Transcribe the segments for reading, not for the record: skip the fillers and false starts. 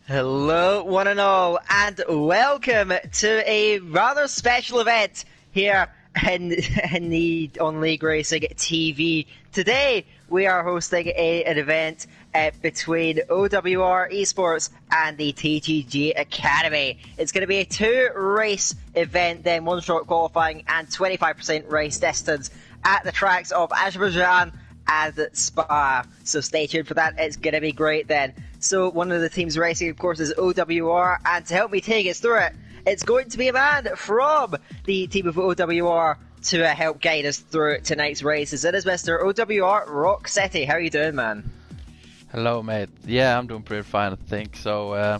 Hello, one and all, and welcome to a rather special event here in the On League Racing TV. Today, we are hosting an event between OWR Esports and the TTGa Academy. It's going to be a two-race event, then one-shot qualifying and 25% race distance at the tracks of Azerbaijan and Spa. So stay tuned for that. It's going to be great then. So one of the teams racing, of course, is OWR, and to help me take us through it, it's going to be a man from the team of OWR to help guide us through tonight's races. It is Mr. OWR Rocksetti. How are you doing, man? Hello, mate. Yeah, I'm doing pretty fine, I think. So,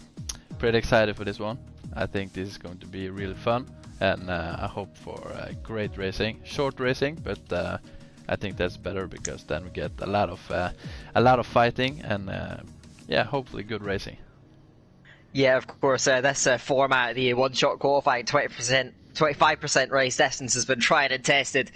pretty excited for this one. I think this is going to be really fun, and I hope for great racing, short racing, but I think that's better because then we get a lot of fighting and yeah, hopefully good racing. Yeah, of course. This format, the one-shot qualifying, 25% race distance, has been tried and tested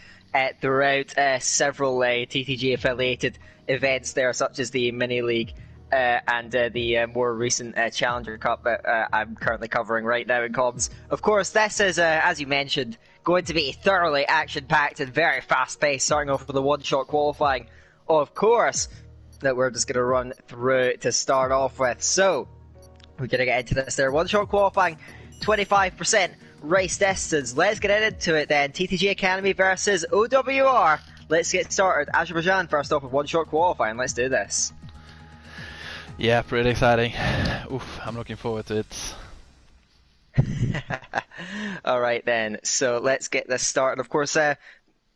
throughout several TTG affiliated events there, such as the Mini League and the more recent Challenger Cup that I'm currently covering right now in comms. Of course, this is, as you mentioned, going to be thoroughly action-packed and very fast-paced, starting off with the one-shot qualifying, of course, that we're just going to run through to start off with. So, we're going to get into this there. One-shot qualifying, 25% race distance. Let's get into it then. TTGa Academy versus OWR. Let's get started. Azerbaijan first off with one-shot qualifying. Let's do this. Yeah, pretty exciting. Oof, I'm looking forward to it. Alright then, so let's get this started. Of course,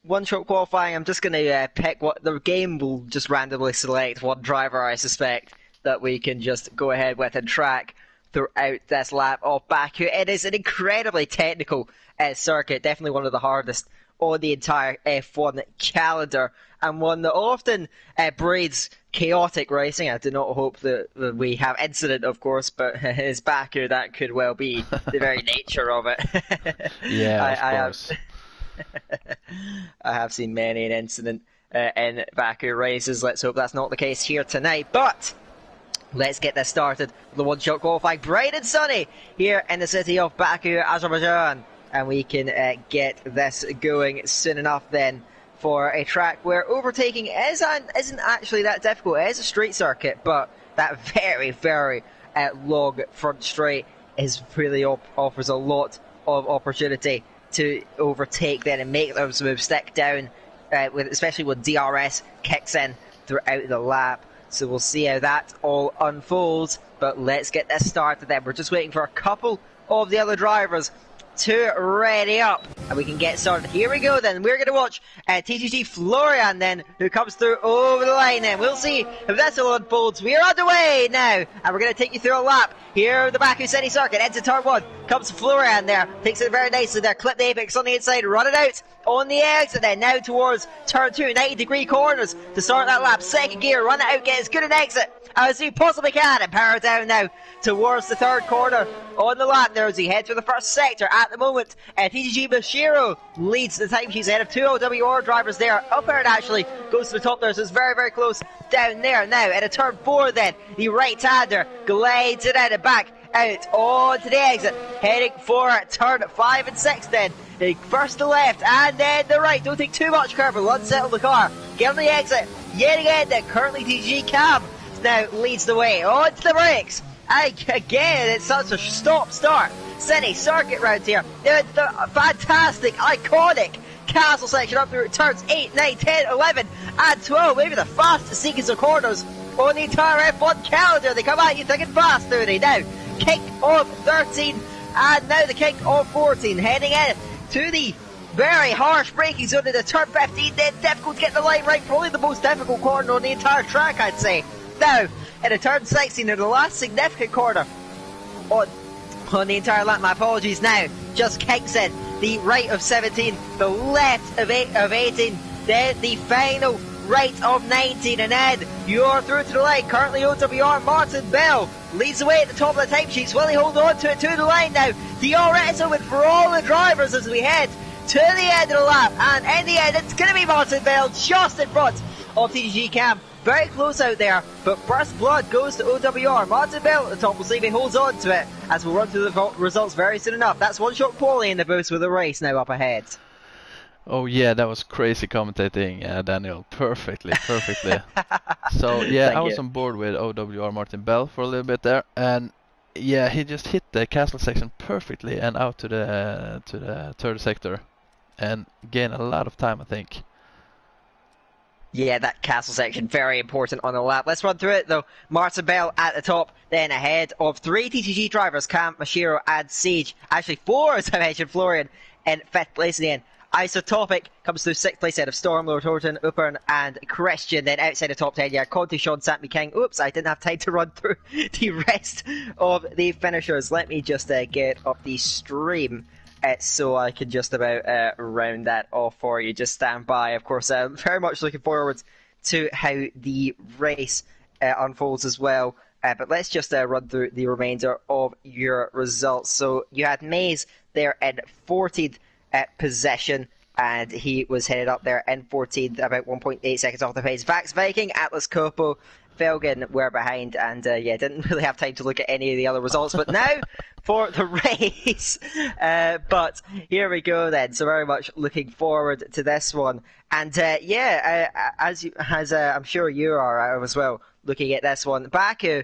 one-shot qualifying, I'm just going to pick what the game will just randomly select one driver I suspect that we can just go ahead with and track throughout this lap of Baku. It is an incredibly technical circuit, definitely one of the hardest on the entire F1 calendar, and one that often breeds chaotic racing. I do not hope that we have incident, of course, but it's Baku, that could well be the very nature of it. Yeah, of course. I have seen many an incident in Baku races. Let's hope that's not the case here tonight. But let's get this started. The one-shot qualifying, bright and sunny here in the city of Baku, Azerbaijan, and we can get this going soon enough then for a track where overtaking isn't actually that difficult. It is a straight circuit, but that very, very long front straight really offers a lot of opportunity to overtake then and make those moves stick down, especially when DRS kicks in throughout the lap. So we'll see how that all unfolds, but let's get this started then. We're just waiting for a couple of the other drivers to ready up, and we can get started. Here we go then. We're going to watch TTG Florian then, who comes through over the line then. We'll see if this all unfolds. We are underway now, and we're going to take you through a lap here the Baku City Circuit. Into turn one, comes Florian there, takes it very nicely there, clip the apex on the inside, run it out on the exit then, now towards turn two, 90-degree corners to start that lap. Second gear, run it out, get as good an exit as you possibly can, and power down now towards the third corner on the lap there as he heads for the first sector. At the moment, TTG Bashiro leads the time. She's ahead of two OWR drivers there. Upward actually goes to the top there, so it's very, very close down there. Now, at a turn four then, the right-hander glides it out and back out onto the exit, heading for turn 5 and 6 then. First the left and then the right. Don't take too much cover, we'll unsettle the car. Get on the exit yet again then. Currently TTG Cam now leads the way onto the brakes. Again, it's such a stop-start city circuit round here. The fantastic, iconic castle section up through turns 8, 9, 10, 11 and 12. Maybe the fastest sequence of corners on the entire F1 calendar. They come at you thinking fast, do they? Now, kick of 13 and now the kick of 14. Heading in to the very harsh braking zone into turn 15. Then difficult to get the line right. Probably the most difficult corner on the entire track, I'd say. Now, in a turn 16, in the last significant corner on the entire lap, my apologies now, just kicks in the right of 17, the left of 18, then the final right of 19, and then you're through to the line. Currently OWR Martin Bell leads the way at the top of the timesheets. Will he hold on to it to the line now? DRS open for all the drivers as we head to the end of the lap, and in the end it's going to be Martin Bell just in front of TTG Cam very close out there, but first blood goes to OWR. Martin Bell at the top, we'll see if he holds on to it as we'll run through the results very soon enough. That's One Shot Paulie in the booth with the race now up ahead. Oh yeah, that was crazy commentating, Daniel. Perfectly. So yeah, I was on board with OWR Martin Bell for a little bit there, and yeah, he just hit the castle section perfectly and out to the third sector, and gained a lot of time, I think. Yeah, that castle section, very important on the lap. Let's run through it though. Martin Bell at the top, then ahead of 3 TTG drivers, Cam, Mashiro and Siege. Actually 4, as I mentioned, Florian in 5th place in the end. Isotopic comes through 6th place out of Storm, Lord Horton, Upern and Christian. Then outside the top 10, yeah, Conti, Sean, Sammy King. Oops, I didn't have time to run through the rest of the finishers. Let me just get up the stream so I can just about round that off for you. Just stand by. Of course, I'm very much looking forward to how the race unfolds as well. But let's just run through the remainder of your results. So you had Maze there in 14th possession, and he was headed up there in 14th, about 1.8 seconds off the pace. Vax Viking, Atlas Copo, Felgen were behind, and yeah, didn't really have time to look at any of the other results. But now for the race. But here we go then. So very much looking forward to this one. And yeah, as I'm sure you are as well, looking at this one. Baku,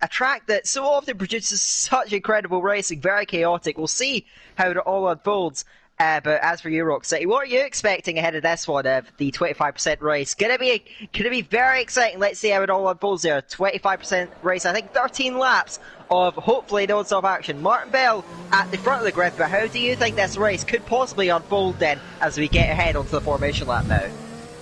a track that so often produces such incredible racing, very chaotic. We'll see how it all unfolds. But as for you, Rock City, what are you expecting ahead of this one, the 25% race? Gonna be very exciting. Let's see how it all unfolds there. 25% race, I think 13 laps of hopefully non-stop action. Martin Bell at the front of the grid, but how do you think this race could possibly unfold then as we get ahead onto the formation lap now?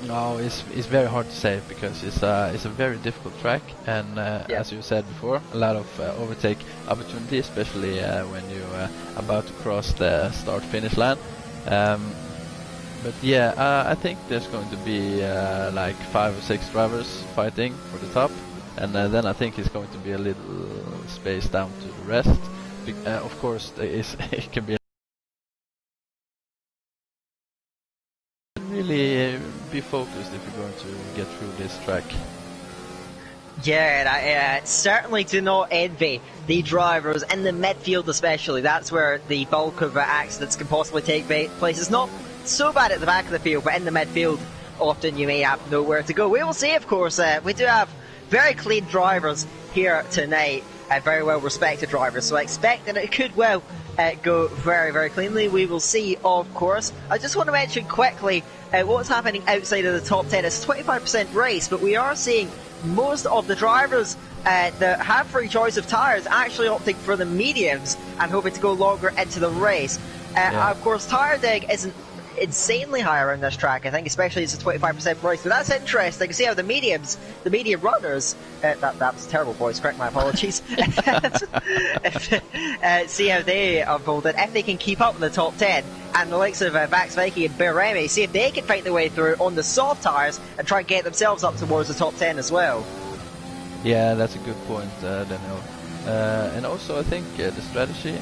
No, it's very hard to say because it's a very difficult track, and as you said before, a lot of overtake opportunity, especially when you're about to cross the start-finish line. But yeah, I think there's going to be like 5 or 6 drivers fighting for the top, and then I think it's going to be a little space down to the rest. Of course, it can be really be focused if you're going to get through this track. Yeah, and I certainly do not envy the drivers in the midfield especially. That's where the bulk of accidents can possibly take place. It's not so bad at the back of the field, but in the midfield often you may have nowhere to go. We will see, of course. We do have very clean drivers here tonight, very well respected drivers, so I expect that it could well go very, very cleanly. We will see, of course. I just want to mention quickly what's happening outside of the top 10. It's a 25% race, but we are seeing most of the drivers that have free choice of tyres actually opting for the mediums and hoping to go longer into the race. Of course, tyre dig isn't insanely high around this track, I think, especially as a 25% race, but that's interesting. You see how the medium runners, that was a terrible voice, correct my apologies, see how they unfolded, if they can keep up in the top 10, and the likes of Vax Viking and Beremi, see if they can fight their way through on the soft tyres and try and get themselves up towards the top 10 as well. Yeah, that's a good point, Daniel. And also I think the strategy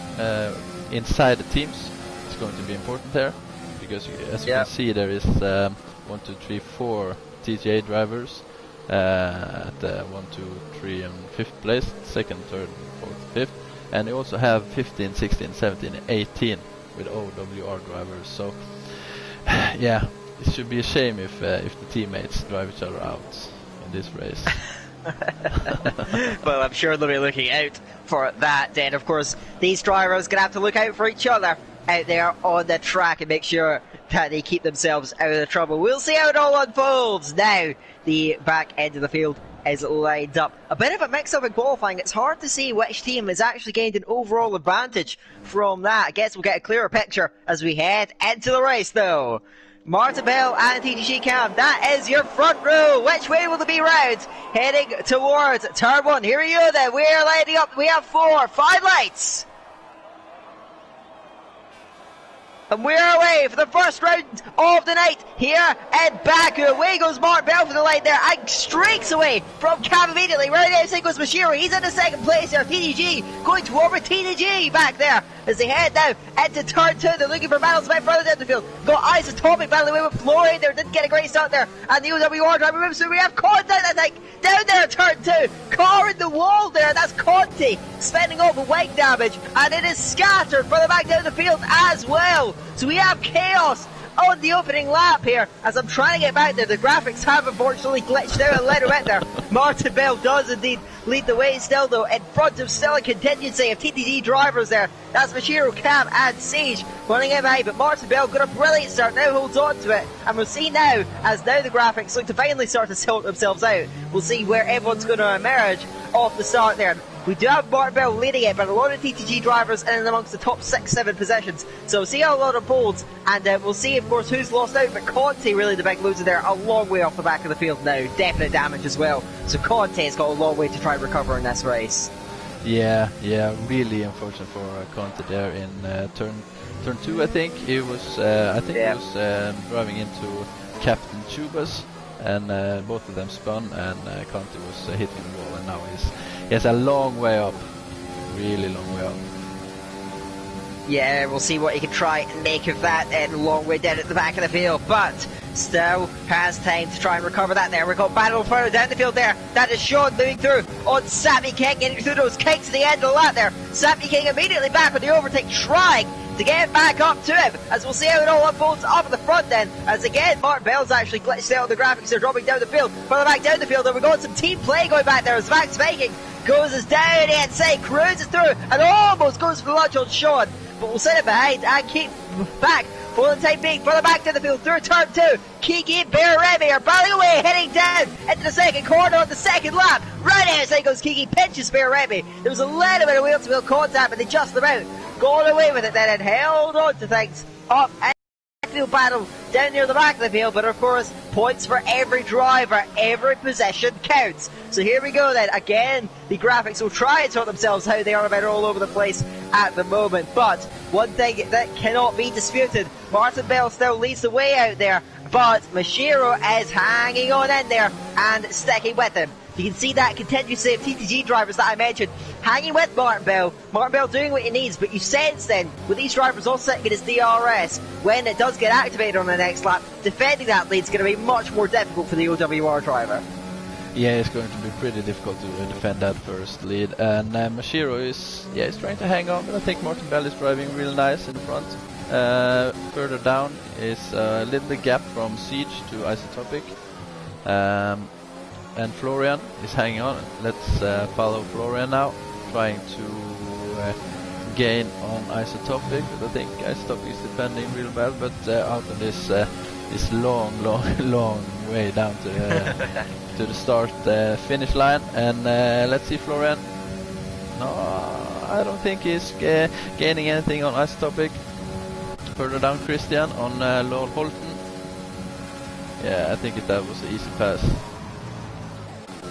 inside the teams is going to be important there. Because as you can see, there is 1, 2, 3, 4 TTGa drivers at 1, 2, 3 and 5th place, 2nd, 3rd, 4th, 5th, and you also have 15, 16, 17, 18 with OWR drivers. So yeah, it should be a shame if the teammates drive each other out in this race. Well, I'm sure they'll be looking out for that. Then, of course, these drivers are going to have to look out for each other out there on the track and make sure that they keep themselves out of the trouble. We'll see how it all unfolds. Now, the back end of the field is lined up. A bit of a mix-up in qualifying. It's hard to see which team has actually gained an overall advantage from that. I guess we'll get a clearer picture as we head into the race, though. Martin Bell and TTG Cam, that is your front row. Which way will it be round? Heading towards turn 1. Here we go then. We're lighting up. We have 4, 5 lights. And we're away for the first round of the night here in Baku. Away goes Mark Bell for the line there and streaks away from Cam immediately. Right outside goes Mashiro. He's in the second place there. TTG going toward TTG back there as they head now into turn 2. They're looking for battles a bit further down the field. Got Isotopic battling away with Florian there. Didn't get a great start there. And the OWR driver moves through. We have Conte, I think, down there at turn 2. Car in the wall there. That's Conte spending all the wing damage. And it is scattered further back down the field as well. So we have chaos on the opening lap here. As I'm trying to get back there, the graphics have unfortunately glitched out a little bit there. Martin Bell does indeed lead the way still though, in front of still a contingency of TTG drivers there. That's Mashiro, Cam and Sage running in behind, but Martin Bell got a brilliant start, now holds on to it, and we'll see now, as now the graphics look to finally start to sort themselves out, we'll see where everyone's going to emerge off the start there. We do have Martin Bell leading it, but a lot of TTG drivers in and amongst the top 6-7 positions. So we'll see how a lot of polls, and we'll see, of course, who's lost out. But Conte really the big loser there, a long way off the back of the field now. Definite damage as well. So Conte's got a long way to try and recover in this race. Yeah, really unfortunate for Conte there in turn 2. I think he was, he was driving into Captain Chubas, and both of them spun, and Conte was hitting the wall, and now he has a long way up, really long way up. Yeah, we'll see what he can try and make of that long way down at the back of the field, but still has time to try and recover that there. We've got battle further down the field there. That is Sean moving through on Sappy King, getting through those kicks at the end of the lap there. Sappy King immediately back with the overtake, trying to get back up to him, as we'll see how it all unfolds up at the front then, as again Mark Bell's actually glitched out on the graphics. They're dropping down the field, further back down the field, and we've got some team play going back there as Max Viking goes as down the inside, cruises through and almost goes for the lunch on Sean, but we'll set it behind and keep back for the time being. Further back to the field through turn 2, Kiki and Bear Remy are battling away, heading down into the second corner on the second lap. Right outside goes Kiki, pinches Bear Remy. There was a little bit of wheel-to-wheel contact, but they just about got away with it then and held on to things up and field battle down near the back of the field. But of course, points for every driver, every possession counts. So here we go then. Again, the graphics will try and sort themselves out. They are about all over the place at the moment, but one thing that cannot be disputed, Martin Bell still leads the way out there, but Mashiro is hanging on in there and sticking with him. You can see that contingency of TTG drivers that I mentioned hanging with Martin Bell. Martin Bell doing what he needs, but you sense then, with these drivers all sitting in his DRS, when it does get activated on the next lap, defending that lead is going to be much more difficult for the OWR driver. Yeah, it's going to be pretty difficult to defend that first lead, and Mashiro is trying to hang on, but I think Martin Bell is driving real nice in the front. Further down is a little gap from Siege to Isotopic. And Florian is hanging on. Let's follow Florian now, trying to gain on Isotopic, but I think Isotopic is defending real well, but out of this long way down to to the start finish line. And let's see Florian. No, I don't think he's gaining anything on Isotopic. Further down Christian on Lord Holton. Yeah, I think that was an easy pass.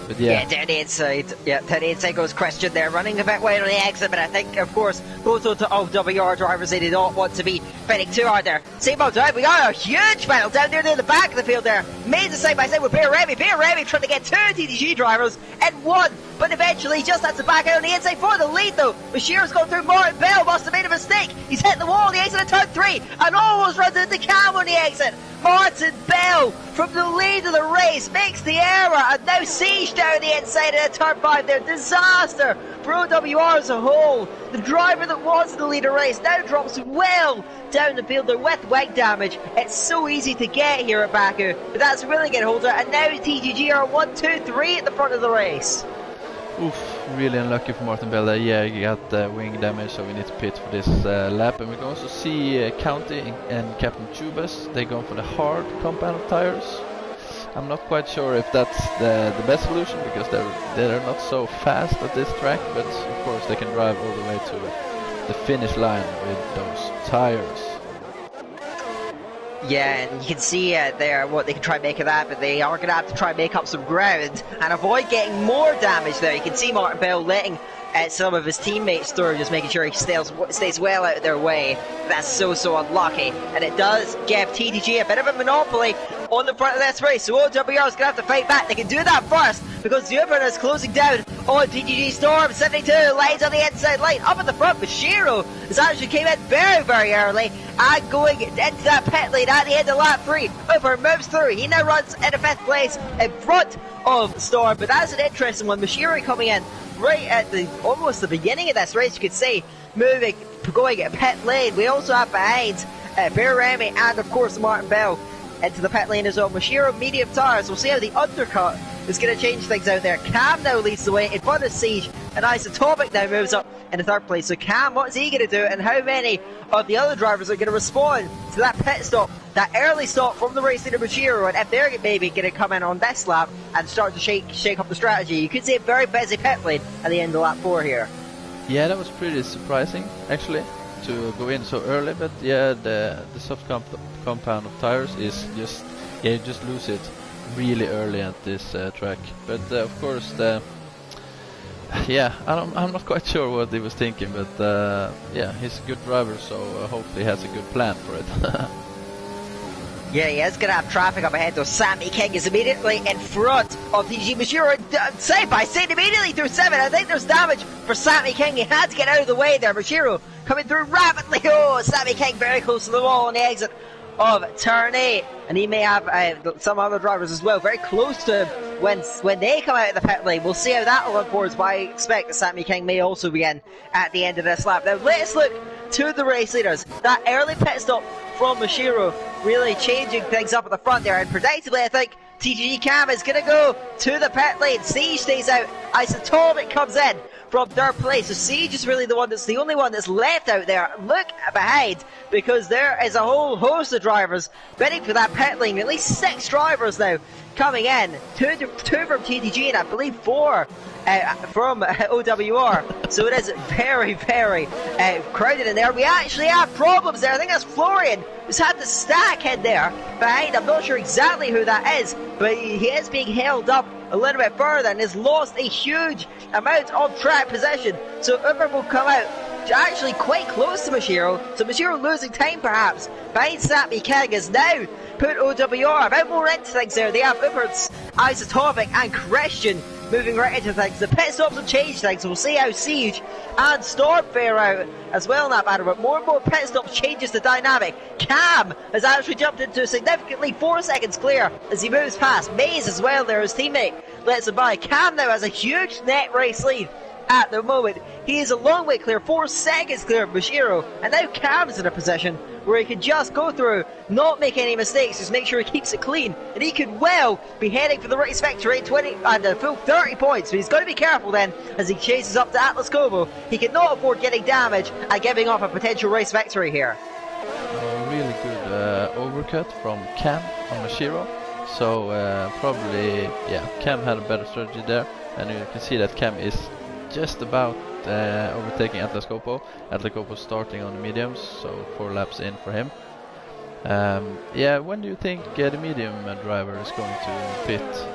But yeah, down the inside. Yeah, down the inside goes Christian there, running a bit wide on the exit, but I think, of course, both of the OWR drivers, they did not want to be fighting too hard there. Same old time, we got a huge battle down there near the back of the field there. Made the side by side with Bear Remy. Bear Remy trying to get 2 TTG drivers and 1, but eventually just has to back out on the inside for the lead though. Bashiro's going through. Martin Bell must have made a mistake. He's hit the wall on the exit of turn 3 and almost runs into Cam on the exit. Martin Bell, from the lead of the race, makes the error, and now Siege down the inside of turn 5 there. Disaster for OWR as a whole. The driver that was the leader race now drops well down the field there with wing damage. It's so easy to get here at Baku, but that's really getting hold of it, and now TTG are 1, 2, 3 at the front of the race. Oof, really unlucky for Martin Bell. Yeah, he got wing damage, so we need to pit for this lap. And we can also see County and Captain Chubas. They're going for the hard compound tires. I'm not quite sure if that's the best solution, because they're not so fast at this track, but of course they can drive all the way to the finish line with those tires. Yeah, and you can see there what they can try and make of that, but they are going to have to try and make up some ground and avoid getting more damage there. You can see Martin Bell letting some of his teammates through, just making sure he stays well out of their way. That's so unlucky, and it does give TTG a bit of a monopoly on the front of this race, so OWR is going to have to fight back. They can do that first, because the opener is closing down on TTG Storm. 72 lanes on the inside line. Up at the front, Bashiro has actually came in very early, and going into that pit lane at the end of lap 3. Over moves through. He now runs into 5th place in front of Storm, but that's an interesting one. Bashiro coming in right at almost the beginning of this race, you could say, going at pit lane. We also have behind Bear Remy and of course Martin Bell into the pit lane as well. Mashiro medium tires. We'll see how the undercut is going to change things out there. Cam now leads the way in front of Siege, and Isotopic now moves up in the 3rd place. So Cam, what's he going to do, and how many of the other drivers are going to respond to that pit stop, that early stop from the race leader Mashiro, and if they're maybe going to come in on this lap and start to shake up the strategy. You could see a very busy pit lane at the end of lap 4 here. Yeah, that was pretty surprising actually to go in so early, but yeah, the soft compound of tires is just, yeah, you just lose it really early at this track. But of course, yeah, I'm not quite sure what he was thinking, but yeah, he's a good driver, so hopefully he has a good plan for it. Yeah, he is going to have traffic up ahead, though. Sammy King is immediately in front of TTG Mashiro. Side by side immediately through 7. I think there's damage for Sammy King. He had to get out of the way there. Mashiro coming through rapidly. Oh, Sammy King very close to the wall on the exit of turn 8. And he may have some other drivers as well very close to him when they come out of the pit lane. We'll see how that will unfold, but I expect that Sammy King may also be in at the end of this lap. Now let's look to the race leaders. That early pit stop from Mashiro really changing things up at the front there, and predictably I think TTG Cam is going to go to the pit lane. Siege stays out. Isotopic comes in from 3rd place. So Siege is really the only one that's left out there. Look behind, because there is a whole host of drivers bidding for that pit lane. At least 6 drivers now coming in. 2 from TTG and I believe 4 from OWR. So it is very crowded in there. We actually have problems there. I think that's Florian who's had the stack in there behind. I'm not sure exactly who that is, but he is being held up a little bit further and has lost a huge amount of track possession. So Uber will come out actually quite close to Mashiro. So Mashiro losing time perhaps behind Sammy King has now put OWR a bit more into things there. They have Uber's Isotopic and Christian moving right into things. The pit stops have changed things, so we'll see how Siege and Storm fare out as well in that matter, but more and more pit stops changes the dynamic. Cam has actually jumped into significantly 4 seconds clear as he moves past. Maze as well there, his teammate lets him by. Cam now has a huge net race lead at the moment. He is a long way clear, 4 seconds clear of Mashiro, and now Cam's in a position where he can just go through, not make any mistakes, just make sure he keeps it clean, and he could well be heading for the race victory, 20 and a full 30 points. So he's got to be careful then as he chases up to Atlas Kobo. He cannot afford getting damage and giving off a potential race victory here. Really good overcut from Cam on Mashiro. So probably, yeah, Cam had a better strategy there, and you can see that Cam is just about overtaking Atlas Kopo. Atlas Kopo starting on the mediums, so 4 laps in for him. Yeah, when do you think the medium driver is going to pit?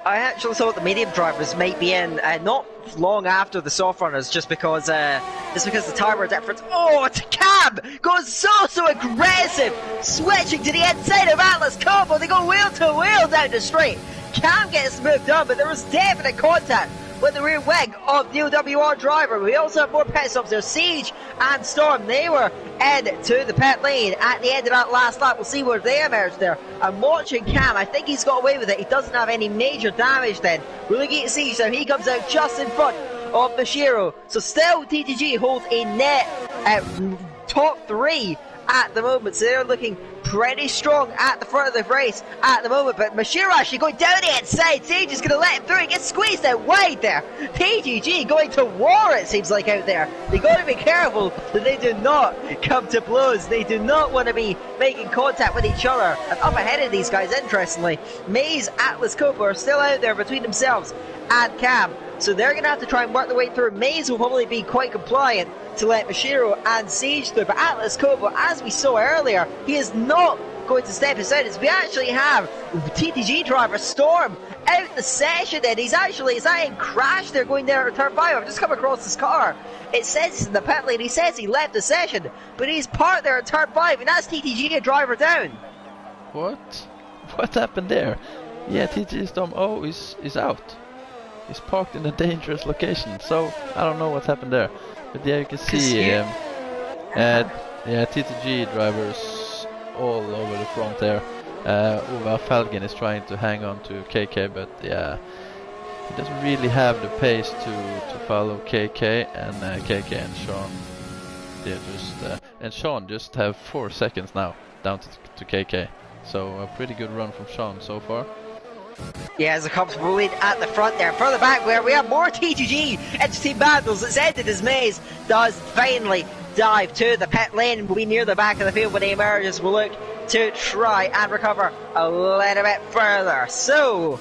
I actually thought the medium drivers might be in not long after the soft runners, just because the timer difference. Oh, it's Cam goes so aggressive, switching to the inside of Atlas Kopo. They go wheel to wheel down the straight. Cam gets moved on, but there was definite contact with the rear wing of the OWR driver. We also have more pit stops there. Siege and Storm, they were into the pit lane at the end of that last lap. We'll see where they emerge there. I'm watching Cam. I think he's got away with it. He doesn't have any major damage then. We're looking at Siege now. He comes out just in front of Mashiro. So still TTG holds a net top 3 at the moment, so they're looking pretty strong at the front of the race at the moment, but Mashiro actually going down the inside. Sage is going to let him through. He gets squeezed out wide there. TTG going to war, it seems like, out there. They got to be careful that they do not come to blows. They do not want to be making contact with each other. And up ahead of these guys, interestingly, Maze, Atlas, Copa are still out there between themselves and Cam. So they're going to have to try and work their way through. Maze will probably be quite compliant to let Mashiro and Siege through. But Atlas Kobo, as we saw earlier, he is not going to step aside. As we actually have TTG driver Storm out the session, and he's actually crashed there going there at turn 5. I've just come across his car. It says in the pit lane, he says he left the session, but he's parked there at turn 5, and that's TTG a driver down. What? What happened there? Yeah, TTG Storm is out. He's parked in a dangerous location, so I don't know what happened there. But yeah, you can see TTG drivers all over the front there. OWR Falcon is trying to hang on to KK, but yeah, he doesn't really have the pace to follow KK, and KK and Sean, they're just and Sean just have 4 seconds now down to KK. So a pretty good run from Sean so far. Yeah, as a comfortable lead at the front there. Further back where we have more TTG Entity battles. It's ended as Maze does finally dive to the pit lane. Will be near the back of the field when he emerges. We'll look to try and recover a little bit further. So,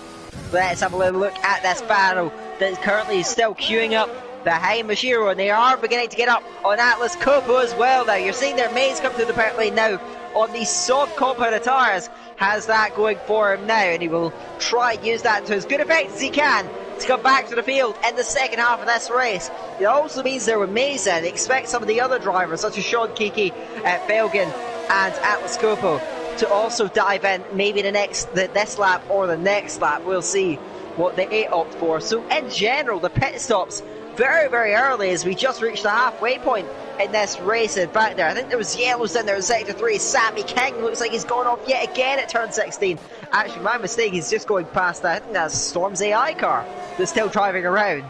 let's have a little look at this battle that is currently still queuing up behind Mashiro, and they are beginning to get up on Atlas Kopo as well now. You're seeing their Maze come through the pit lane now on these soft compound tires. Has that going for him now, and he will try and use that to as good effect as he can to come back to the field in the second half of this race. It also means there with Mesa, they expect some of the other drivers such as Sean Kiki, Felgen and Atlas Kopo to also dive in maybe this lap or the next lap. We'll see what they opt for. So in general, the pit stops very, very early as we just reached the halfway point in this race. In fact, there, I think there was yellows in there in sector 3. Sammy King looks like he's gone off yet again at turn 16. Actually, my mistake, he's just going past that. I think that's Storm's AI car that's still driving around.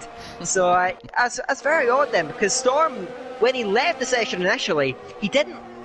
So that's very odd then, because Storm, when he left the session initially,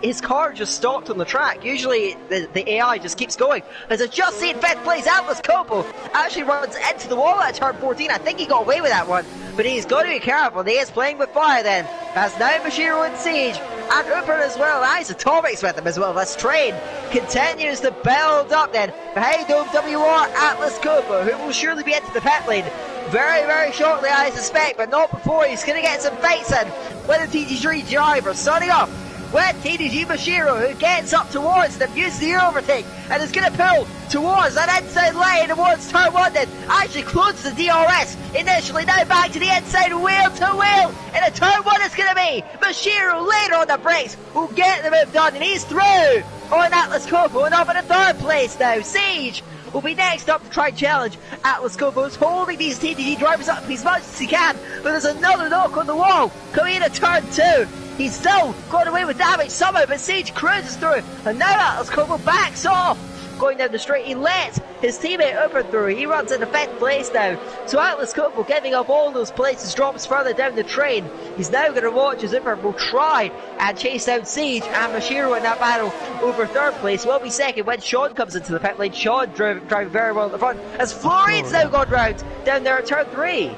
his car just stopped on the track. Usually the AI just keeps going. As I just seen 5th place, Atlas Kopo actually runs into the wall at turn 14. I think he got away with that one, but he's got to be careful. He is playing with fire then, as now Mashiro and Siege and Uber as well. Nice Atomics with him as well. This train continues to build up then behind OWR Atlas Kopo, who will surely be into the pit lane very, very shortly, I suspect, but not before. He's going to get some fights in with the TTG driver, starting off with TTG Mashiro, who gets up towards them, uses the overtake, and is going to pull towards that inside lane towards turn 1 then. Actually closes the DRS initially, now back to the inside, wheel to wheel, and a turn 1 is going to be Mashiro later on the brakes will get the move done, and he's through on Atlas Kopo, and up in the 3rd place now. Siege will be next up to try and challenge Atlas Kopo, who's holding these TTG drivers up as much as he can, but there's another knock on the wall coming in at turn 2. He's still got away with damage somehow, but Siege cruises through, and now Atlas Kopo backs off. Going down the straight, he lets his teammate Uber through. He runs into 5th place now. So Atlas Kopo, giving up all those places, drops further down the train. He's now going to watch as Uber will try and chase down Siege, and Mashiro in that battle over 3rd place will be 2nd when Sean comes into the pit lane. Sean driving very well at the front, as Florian's now gone round down there at turn 3.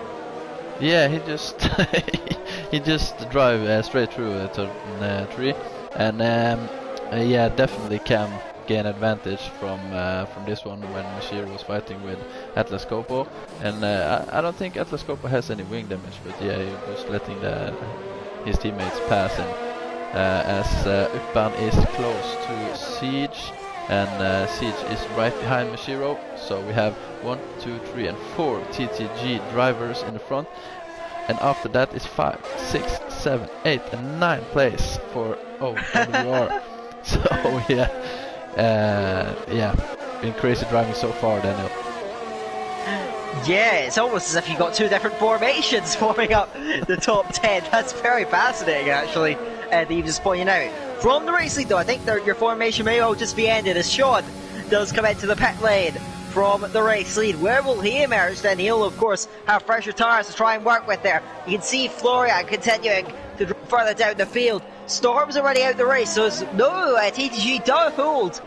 Yeah, he just he just drive straight through turn 3, and yeah, definitely can gain advantage from this one when Mashiro was fighting with Atlas Kopo, and I don't think Atlas Kopo has any wing damage, but yeah, he was letting his teammates pass him as Upan is close to Siege, and Siege is right behind Mashiro. So we have 1, 2, 3 and 4 TTG drivers in the front, and after that is 5, 6, 7, 8 and 9 place for OWR. So yeah, been crazy driving so far, Daniel. Yeah, it's almost as if you got 2 different formations forming up the top 10. That's very fascinating, actually, that you've just pointed out. From the race lead, though, I think your formation may all just be ended as Sean does come into the pit lane from the race lead. Where will he emerge then? He'll, of course, have fresher tyres to try and work with there. You can see Florian continuing to drop further down the field. Storm's already out the race, so TTG don't hold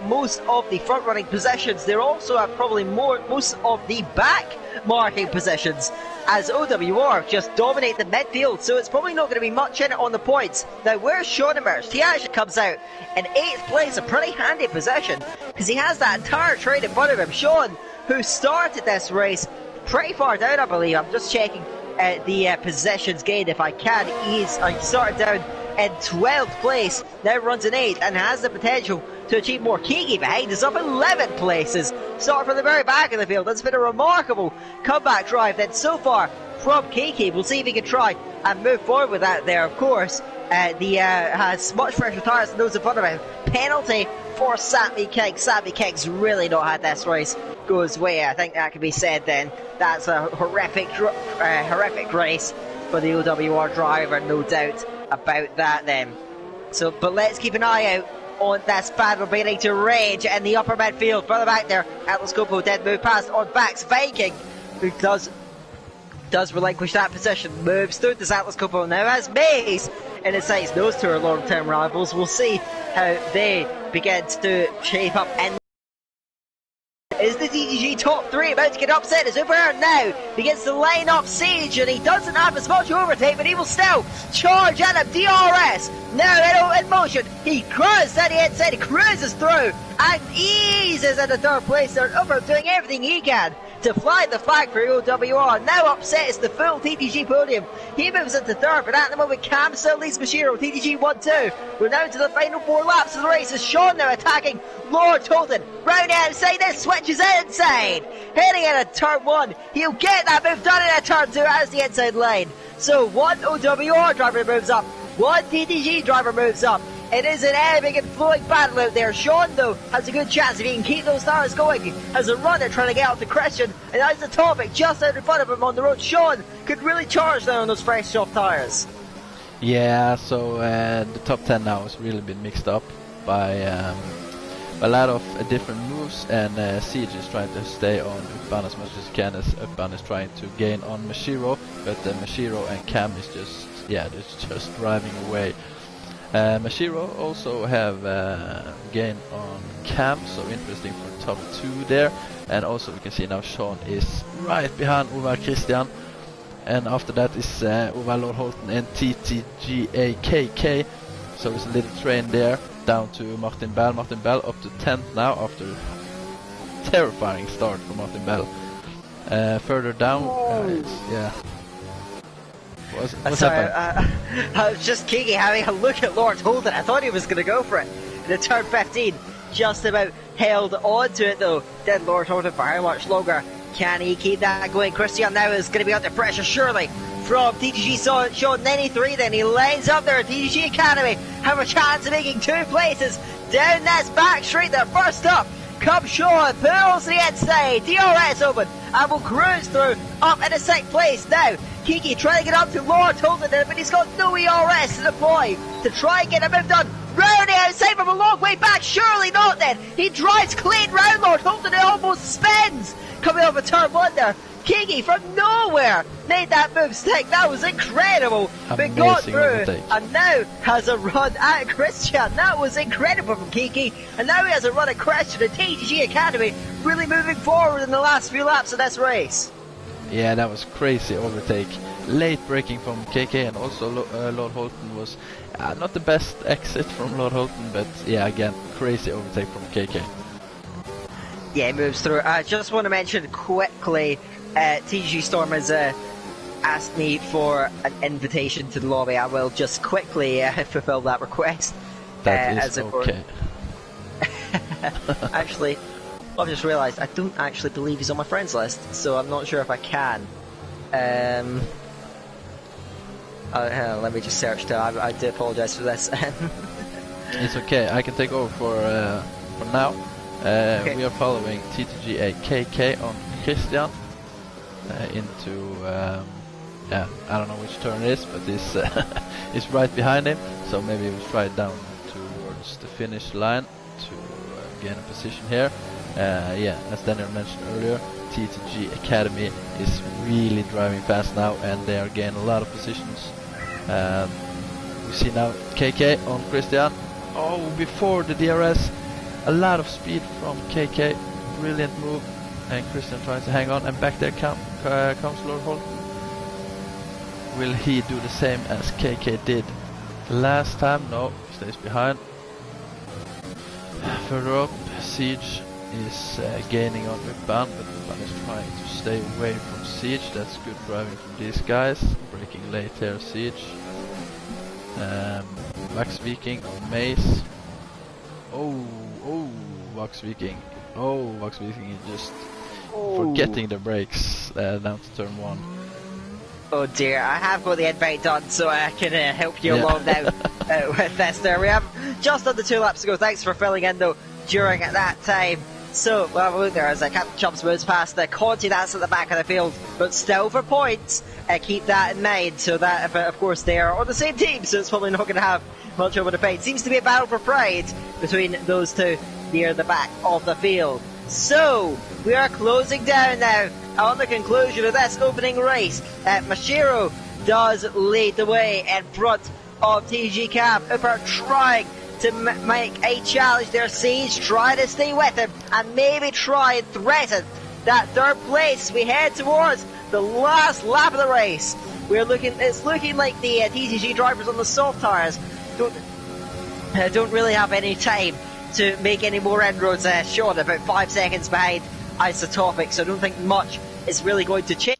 most of the front running positions. They also have probably most of the back marking positions, as OWR just dominate the midfield, so it's probably not going to be much in it on the points. Now, where's Sean emerged? He actually comes out in 8th place, a pretty handy position, because he has that entire train in front of him. Sean, who started this race pretty far down, I believe. I'm just checking the positions gained if I can. He started down in 12th place, now runs in 8th, and has the potential to achieve more. Kiki behind is up 11 places, starting from the very back of the field. That's been a remarkable comeback drive then so far from Kiki. We'll see if he can try and move forward with that there. Of course, has much fresher tyres than those in front of him. Penalty for Sammy King. Sammy King's really not had this race go his way. I think that can be said then. That's a horrific race for the OWR driver, no doubt about that then. So, but let's keep an eye out on this battle beginning to rage in the upper midfield. Further back there, Atlas Coppo did move past on backs. Viking, who does relinquish that position, moves through this Atlas Coppo now has Maze in his sights. Those two are long-term rivals. We'll see how they begin to shape up. And is the TTG top 3 about to get upset as OWR now begins to line up Siege, and he doesn't have as much overtake, but he will still charge at him. DRS now in motion. He cruises to the inside, he cruises through and eases into 3rd place. They're doing everything he can to fly the flag for OWR. Now upsets the full TTG podium. He moves into 3rd, but at the moment Cam still leads Mashiro. TTG 1-2. We're now to the final 4 laps of the race as Sean now attacking Lord Holden. Round outside, then switches inside. Heading into turn 1. He'll get that move done in a turn 2 as the inside line. So one OWR driver moves up, one TTG driver moves up. It is an epic and flowing battle out there. Sean, though, has a good chance if he can keep those tires going. Has a runner trying to get out to Christian, and that's the topic just out in front of him on the road. Sean could really charge down on those fresh soft tires. Yeah, so the top 10 now has really been mixed up by a lot of different moves, and Siege is trying to stay on Ukban as much as he can, as Ukban is trying to gain on Mashiro, but Mashiro and Cam is just driving away. Mashiro also have gain on Cam, so interesting for top 2 there. And also we can see now Sean is right behind OWR Christian, and after that is OWR Lord Holton and TTGa KK. So it's a little train there down to Martin Bell. Martin Bell up to 10th now after a terrifying start for Martin Bell. Further down, yeah. What's sorry, I was just Kiki having a look at Lord Holden. I thought he was going to go for it. The turn 15 just about held on to it though. Did Lord Holden for how much longer? Can he keep that going? Christian now is going to be under pressure surely from TTG Sean 93. Then he lines up there at TTG Academy. Have a chance of making 2 places down this back street there. First up comes Sean, pulls the inside, DRS open, and will cruise through up in the 6th place now. Kiki trying to get up to Lord Holden there, but he's got no ERS to deploy to try and get a move done. Round the outside from a long way back, surely not then. He drives clean round Lord Holden, it almost spins. Coming over turn 1 there. Kiki from nowhere made that move stick. That was incredible. But got through and now has a run at Christian. That was incredible from Kiki. And now he has a run at Christian at TTG Academy, really moving forward in the last few laps of this race. Yeah, that was crazy overtake. Late braking from KK, and also Lord Holton was not the best exit from Lord Holton, but yeah, again, crazy overtake from KK. Yeah, he moves through. I just want to mention quickly, TG Storm has asked me for an invitation to the lobby. I will just quickly fulfill that request. That is okay. Actually, I've just realised I don't actually believe he's on my friends list, so I'm not sure if I can. Let me just search too. I do apologise for this. It's okay, I can take over for now. Okay. We are following TTGa KK on Christian into yeah, I don't know which turn it is, but this is right behind him, so maybe we'll try it down towards the finish line to gain a position here. Yeah, as Daniel mentioned earlier, TTG Academy is really driving fast now, and they are gaining a lot of positions. We see now KK on Christian. Oh, before the DRS, a lot of speed from KK. Brilliant move, and Christian tries to hang on, and back there comes Lord Holt. Will he do the same as KK did last time? No, stays behind. Further up, Siege is gaining on Upan, but Upan is trying to stay away from Siege. That's good driving from these guys. Breaking late here, Siege. Vax Viking on Mace. Oh, Vax Viking. Oh, Vax Viking is just forgetting the brakes down to turn 1. Oh dear, I have got the invite done, so I can help you along now with this there. We have just under 2 laps to go. Thanks for filling in though during that time. So, we'll have a look there as Captain Chumps moves past the Conti, that's at the back of the field, but still for points. Keep that in mind, so that, of course, they are on the same team, so it's probably not going to have much of a debate. Seems to be a battle for pride between those two near the back of the field. So, we are closing down now on the conclusion of this opening race. Mashiro does lead the way in front of TG Cam. Uber trying to make a challenge there. Siege try to stay with him and maybe try and threaten that 3rd place. We head towards the last lap of the race. It's looking like the TTG drivers on the soft tyres don't really have any time to make any more inroads. Sean about 5 seconds behind Isotopic, so I don't think much is really going to change.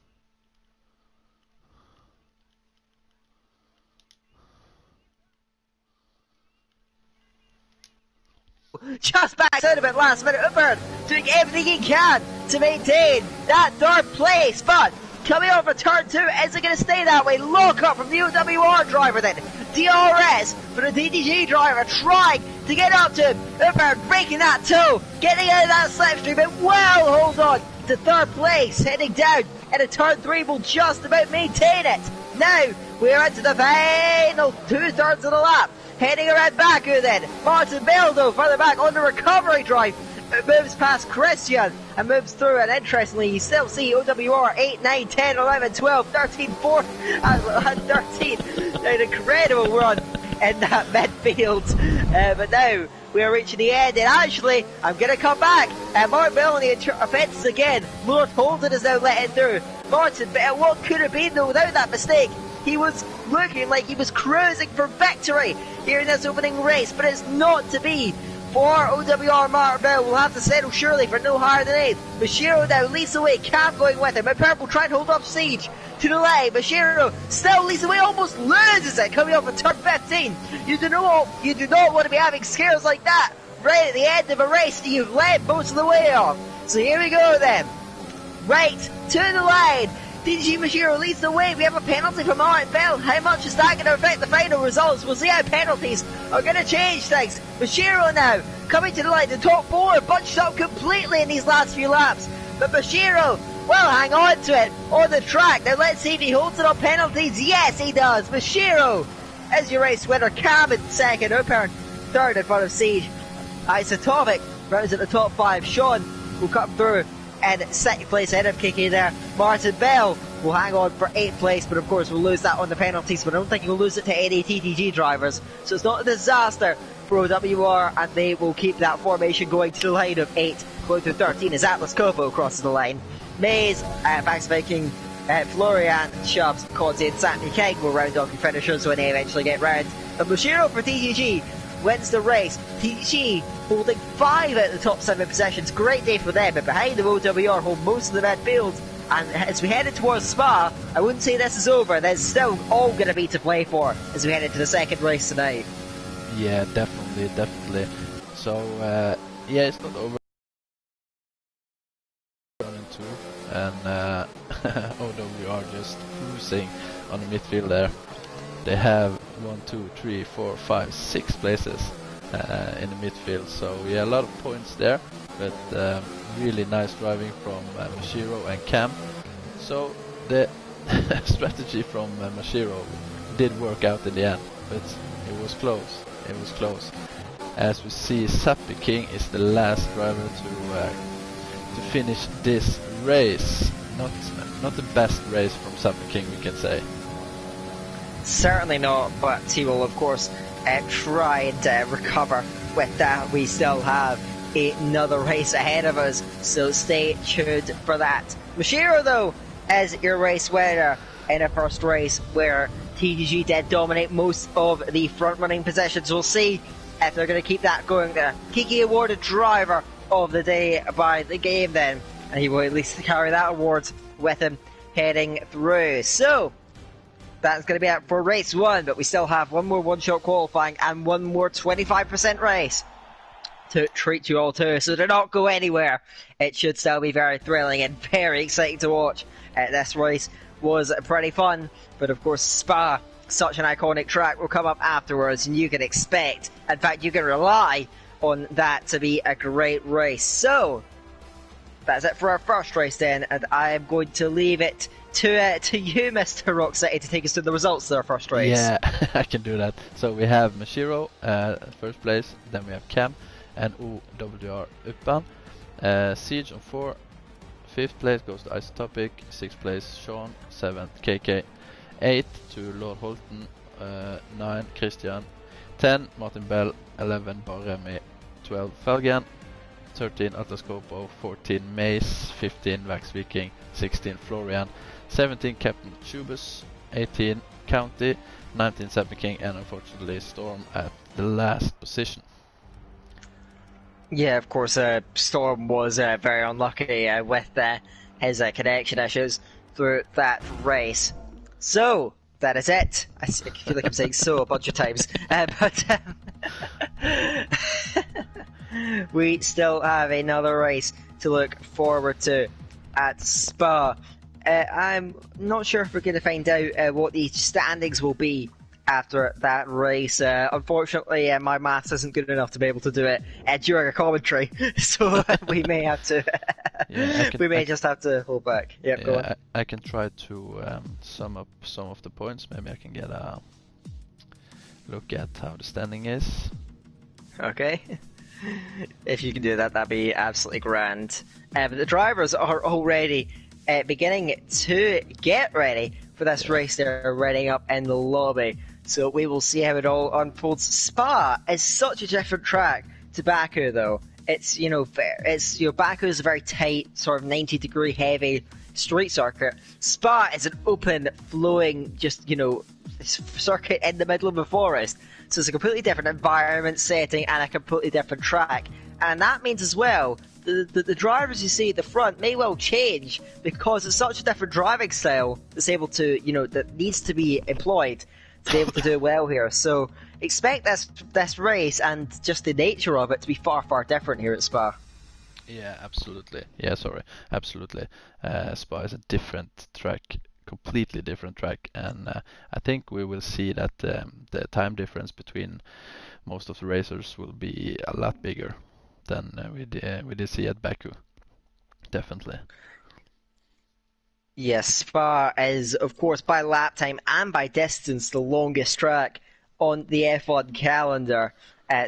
Just back out of it last minute. Uber doing everything he can to maintain that 3rd place, but coming over turn 2, is it going to stay that way? Lock up from the OWR driver then. DRS for the TTG driver trying to get up to him. Uber breaking that toe, getting out of that slipstream, but well hold on to 3rd place, heading down and a turn 3 will just about maintain it. Now we're into the final 2/3 of the lap. Heading around Baku then. Martin Bell though further back on the recovery drive. It moves past Christian and moves through, and interestingly you still see OWR 8, 9, 10, 11, 12, 13, 14 and 13. An incredible run in that midfield. But now we are reaching the end, and actually I'm going to come back. Martin Bell on the offences again. Lord Holden is now letting through. Martin Bell, what could have been though without that mistake? He was looking like he was cruising for victory here in this opening race, but it's not to be for OWR. Martin Bell will have to settle surely for no higher than 8th. Bashiro now leads the way, Cam going with him, and Purple trying to hold up Siege to the line. Bashiro still leads the way, almost loses it coming off of turn 15. You do not want to be having scares like that right at the end of a race that you've led most of the way off. So here we go then, right to the line. TG Mashiro leads the way. We have a penalty from Martin Bell. How much is that going to affect the final results? We'll see how penalties are going to change things. Mashiro now coming to the line. The top 4 bunched up completely in these last few laps. But Mashiro will hang on to it on the track. Now let's see if he holds it on penalties. Yes, he does. Mashiro is your race winner. Cam in 2nd. Upern 3rd in front of Siege. Isotopic rounds at the top 5. Sean will come through and 2nd place ahead of KK there. Martin Bell will hang on for 8th place, but of course we'll lose that on the penalties, but I don't think he'll lose it to any TTG drivers, so it's not a disaster for OWR, and they will keep that formation going to the line of 8 going through 13 as Atlas Kopo crosses the line. Maze, Vax Viking, Florian, Chubbs, Conti and Sammy King will round off your finishers when they eventually get round. But Bushiro for TTG wins the race. TTG holding 5 out of the top 7 positions. Great day for them, but behind them OWR hold most of the midfield. And as we headed towards Spa, I wouldn't say this is over. There's still all going to be to play for as we head into the 2nd race tonight. Yeah, definitely. So, yeah, it's not over. And OWR just cruising on the midfield there. They have 1, 2, 3, 4, 5, 6 places in the midfield. So yeah, a lot of points there, but really nice driving from Mashiro and Cam. So the strategy from Mashiro did work out in the end, but it was close. As we see, Sappy King is the last driver to to finish this race. Not the best race from Summer King, we can say. Certainly not, but he will of course try and recover with that. We still have another race ahead of us, so stay tuned for that. Mashiro, though, as your race winner in a first race where TTG did dominate most of the front-running positions. We'll see if they're going to keep that going there. Kiki awarded driver of the day by the game then, and he will at least carry that award with him heading through. So that's going to be it for race 1, but we still have one more one-shot qualifying and one more 25% race to treat you all to, so do not go anywhere. It should still be very thrilling and very exciting to watch. This race was pretty fun, but of course Spa, such an iconic track, will come up afterwards, and you can expect, in fact you can rely on that to be a great race. So that's it for our first race then, and I am going to leave it to you, Mr. Rock City, to take us through the results of our first race. Yeah, I can do that. So we have Mashiro first place, then we have Cam and OWR Uppan. Siege on 4. 5th place goes to Isotopic. 6th place Sean. 7th KK. 8 to Lord Holton. 9 Christian. 10 Martin Bell. 11 Barremi. 12 Felgen. 13 Atlas Copo. 14 Mace. 15 Vax Viking. 16 Florian. 17 Captain Chubus. 18 County. 19 Sapper King, and unfortunately Storm at the last position. Yeah, of course, Storm was very unlucky with his connection issues through that race. So, that is it. I feel like I'm saying so a bunch of times. But we still have another race to look forward to at Spa. I'm not sure if we're going to find out what the standings will be after that race. Unfortunately, my maths isn't good enough to be able to do it during a commentary, so we may have to. Just have to hold back. Yep, go on. I can try to sum up some of the points. Maybe I can get a look at how the standing is. Okay. If you can do that, that'd be absolutely grand. But the drivers are already beginning to get ready for this race. They're readying up in the lobby. So we will see how it all unfolds. Spa is such a different track to Baku, though. It's Baku is a very tight, sort of 90-degree heavy street circuit. Spa is an open, flowing, circuit in the middle of a forest. So it's a completely different environment, setting, and a completely different track. And that means as well, the drivers you see at the front may well change because it's such a different driving style that's able to, that needs to be employed to be able to do well here. So expect this race and just the nature of it to be far, far different here at Spa. Yeah, absolutely. Absolutely. Spa is a different track, completely different track, and I think we will see that the time difference between most of the racers will be a lot bigger than we did see at Baku. Definitely. Yes, Spa is, of course, by lap time and by distance, the longest track on the F1 calendar.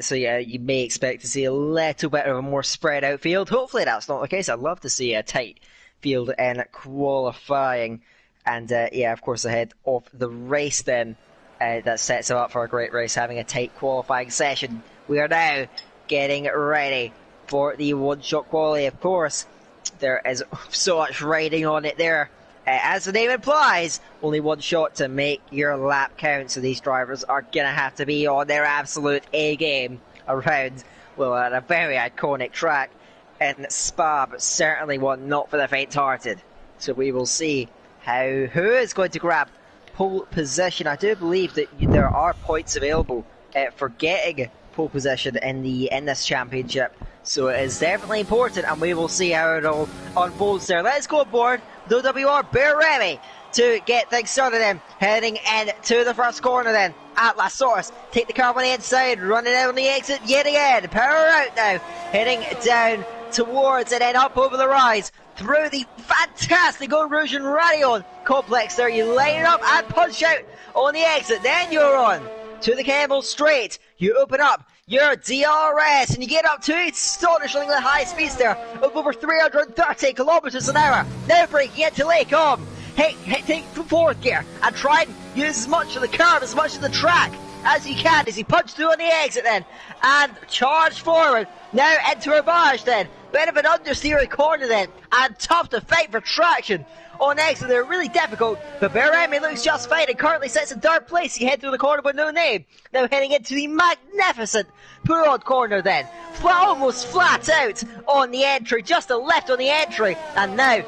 So yeah, you may expect to see a little bit of a more spread out field. Hopefully that's not the case. I'd love to see a tight field in qualifying. And of course, ahead of the race then, that sets it up for a great race, having a tight qualifying session. We are now getting ready for the one-shot quali. Of course, there is so much riding on it there. As the name implies, only one shot to make your lap count, so these drivers are going to have to be on their absolute A-game around, at a very iconic track in Spa, but certainly one not for the faint-hearted. So we will see who is going to grab pole position. I do believe that there are points available for getting pole position in this championship, so it is definitely important, and we will see how it all unfolds there. Let's go aboard the OWR. Bear ready to get things started then. Heading into the first corner then. Atlas Source, take the car on the inside, running out on the exit yet again. Power out now, heading down towards and then up over the rise through the fantastic Erosion Radion complex there. You line it up and punch out on the exit, then you're on to the Campbell Straight. You open up your DRS, and you get up to astonishingly high speeds there of over 330 kilometers an hour. Now braking into Lake Om. Take fourth gear and try and use as much of the curve, as much of the track as you can as you punch through on the exit then, and charge forward. Now into Herbage then. Bit of an understeering corner then, and tough to fight for traction on exit. They're really difficult, but Beremy looks just fine and currently sits in third place. You head through the corner with no name. Now heading into the magnificent Purod corner then. Almost flat out on the entry, just a left on the entry, and now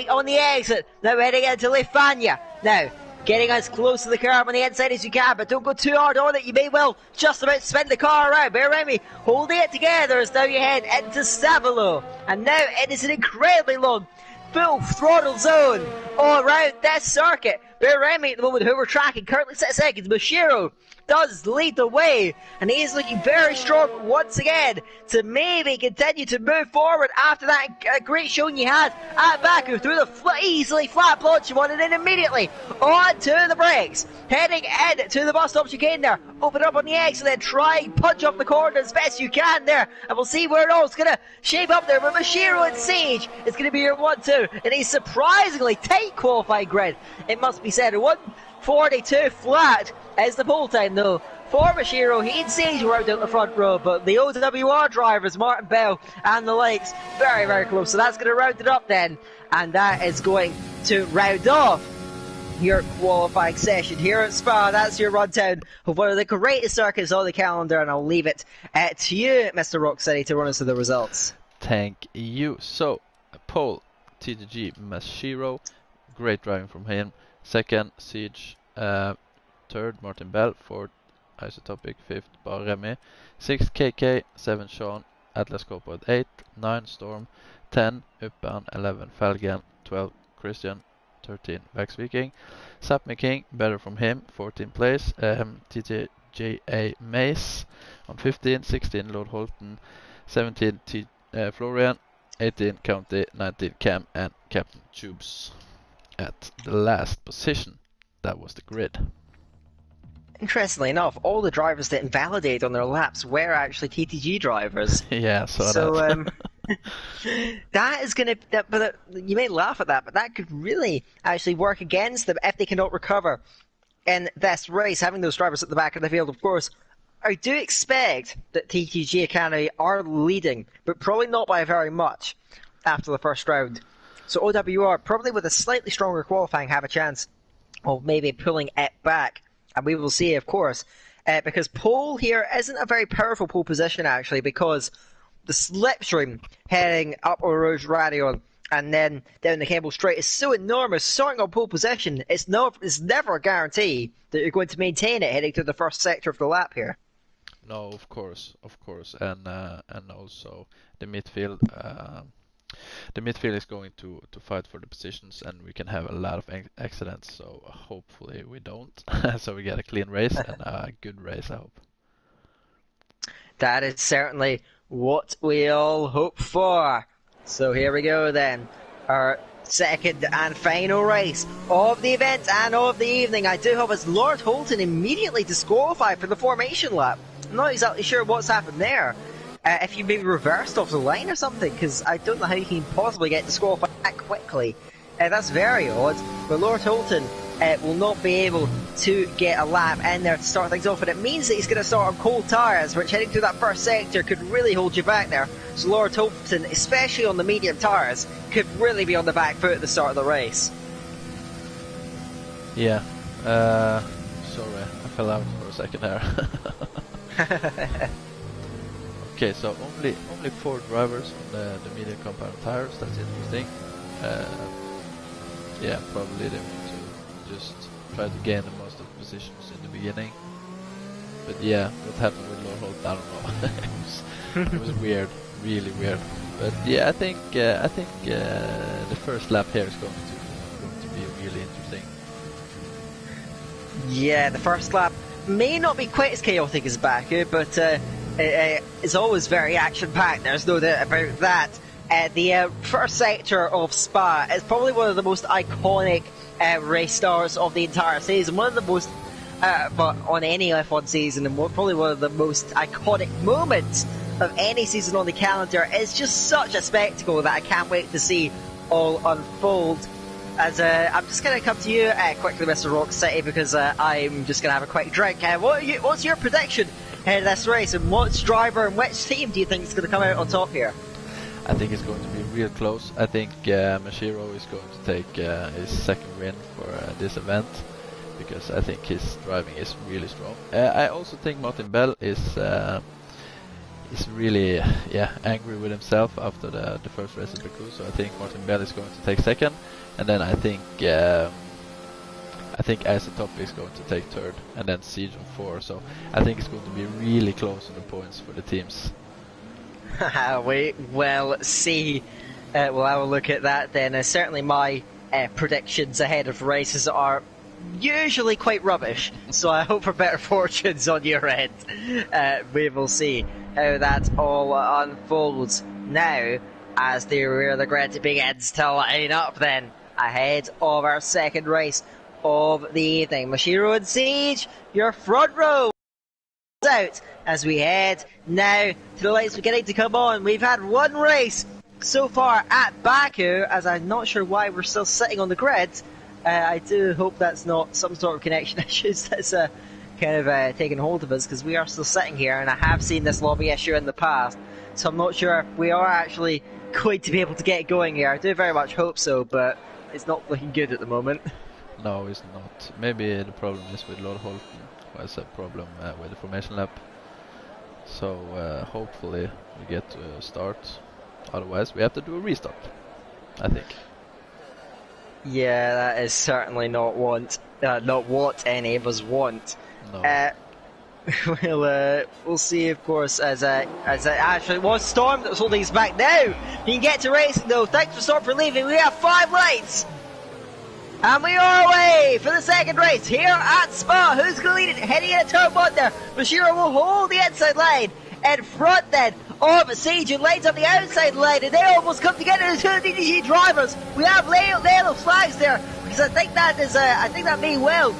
on the exit. Now heading into Lefania. Now getting as close to the curb on the inside as you can, but don't go too hard on it. You may well just about spin the car around. Beremy holding it together as now you head into Stavolo. And now it is an incredibly long full throttle zone all around this circuit. Beremy at the moment, who we're tracking, currently 6 seconds. Mashiro does lead the way, and he is looking very strong once again to maybe continue to move forward after that great showing you had at Baku through the easily flat launch one, and then immediately on to the brakes, heading in to the bus stop chicane there. Open up on the exit, then try and punch up the corner as best you can there, and we'll see where it all is going to shape up there. But Mashiro and Sage is going to be your 1-2 in a surprisingly tight qualifying grid, it must be said. 1:42 flat is the pole time though for Mashiro. He and Sage were out down the front row, but the OWR drivers, Martin Bell and the likes, very, very close. So that's going to round it up then, and that is going to round off your qualifying session here at Spa. That's your rundown of one of the greatest circuits on the calendar, and I'll leave it to you, Mr. Rock City, to run us through the results. Thank you. So, pole, TTG Mashiro, great driving from him. Second, Siege. Third, Martin Bell. Fourth, Isotopic. Fifth, Barremy. Sixth, KK. 7, Sean. Atlas Copwood. 8, 9, Storm. 10, Uppan. 11, Felgen. 12, Christian. 13, Vex Viking. Sapmi King, better from him. 14th place. TTGa Mace on 15. 16, Lord Holton. 17, Florian. 18, County. 19, Cam. And Captain Tubes at the last position. That was the grid. Interestingly enough, all the drivers that invalidated on their laps were actually TTG drivers. Yeah, so that is going to... But you may laugh at that, but that could really actually work against them if they cannot recover in this race, having those drivers at the back of the field. Of course, I do expect that TTG Academy are leading, but probably not by very much after the first round. So OWR, probably with a slightly stronger qualifying, have a chance of maybe pulling it back. And we will see, of course, because pole here isn't a very powerful pole position, actually, because the slipstream heading up Rouge Radion and then down the Cable Straight is so enormous. Starting on pole position, it's never a guarantee that you're going to maintain it heading to the first sector of the lap here. No, of course, and also the midfield. The midfield is going to fight for the positions, and we can have a lot of accidents, so hopefully we don't. So we get a clean race and a good race, I hope. That is certainly what we all hope for. So here we go then. Our second and final race of the event and of the evening. I do hope as Lord Holton immediately disqualified for the formation lap. I'm not exactly sure what's happened there. If you maybe reversed off the line or something, because I don't know how you can possibly get disqualified that quickly. That's very odd, but Lord Holton will not be able to get a lap in there to start things off, and it means that he's going to start on cold tyres, which heading through that first sector could really hold you back there. So Lord Holton, especially on the medium tyres, could really be on the back foot at the start of the race. Yeah, sorry, I fell out for a second there. Okay, so only 4 drivers on the medium compound tires. That's interesting. Yeah, probably they want to just try to gain the most of the positions in the beginning. But yeah, what happened with Lord Holt, I don't know. it was weird, really weird. But yeah, I think the first lap here is going to be really interesting. Yeah, the first lap may not be quite as chaotic as Baku, but it's always very action-packed. There's no doubt about that. The first sector of Spa is probably one of the most iconic race stars of the entire season. One of the most but on any F1 season, and probably one of the most iconic moments of any season on the calendar. It's just such a spectacle that I can't wait to see all unfold. As I'm just going to come to you quickly, Mr. Rock City, because I'm just going to have a quick drink. What's your prediction ahead of this race, and which driver and which team do you think is going to come out on top here? I think it's going to be real close. I think Mashiro is going to take his second win for this event, because I think his driving is really strong. I also think Martin Bell is really angry with himself after the first race at Baku, so I think Martin Bell is going to take second, and then I think Isotop is going to take third, and then Siege on 4. So I think it's going to be really close on the points for the teams. We will see. We'll have a look at that then. Certainly my predictions ahead of races are usually quite rubbish, so I hope for better fortunes on your end. We will see how that all unfolds now as the rear of the grid begins to line up then ahead of our second race of the evening. Mashiro and Siege, your front row out as we head now to the lights beginning to come on. We've had one race so far at Baku, as I'm not sure why we're still sitting on the grid. I do hope that's not some sort of connection issues that's kind of taken hold of us, because we are still sitting here, and I have seen this lobby issue in the past, so I'm not sure if we are actually going to be able to get going here. I do very much hope so, but it's not looking good at the moment. No, it's not. Maybe the problem is with Lord Holton, who has a problem with the formation lap. So hopefully we get to start. Otherwise we have to do a restart, I think. Yeah, that is certainly not what any of us want. No. We'll see, of course, as actually it was Storm that was holding us back. Now you can get to racing though. Thanks for Storm for leaving. We have 5 lights. And we are away for the second race here at Spa. Who's going to lead it? Heading in at turn 1 there. Mashiro will hold the inside line in front then of Siege, who lines up the outside line, and they almost come together as 2 TTG drivers. We have Lalo flags there, because I think that may well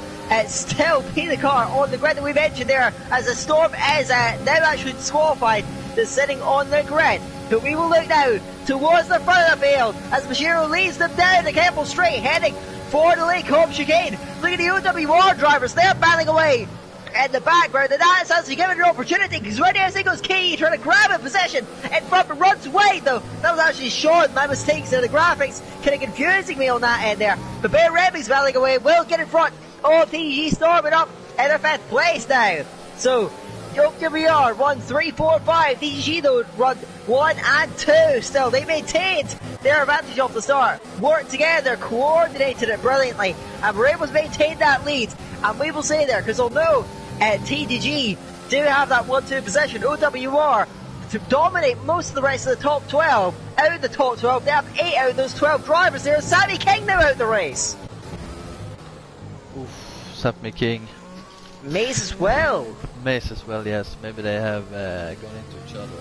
still be the car on the grid that we mentioned there, as the Storm is now actually disqualified. They're sitting on the grid. But we will look now towards the front of the field as Mashiro leads them down the Campbell Straight, heading for the Lake Home chicane. Look at the OWR drivers, they're battling away in the background, and that has to be given an opportunity, because right now Singo's key trying to grab a position in front, but runs wide though. That was actually Sean. My mistakes in the graphics kind of confusing me on that end there. But Bear Remming's battling away, will get in front of TTG, storming up in their 5th place now. So here we are, 1, 3, 4, 5. TTG though run 1 and 2 still. They maintained their advantage off the start, worked together, coordinated it brilliantly, and were able to maintain that lead. And we will say there, because although TTG do have that 1-2 position, OWR to dominate most of the rest of the top 12. Out of the top 12, they have 8 out of those 12 drivers there. Sammy King now out the race. Oof, Sammy King. Maze as well. Maze as well, yes. Maybe they have gone into each other.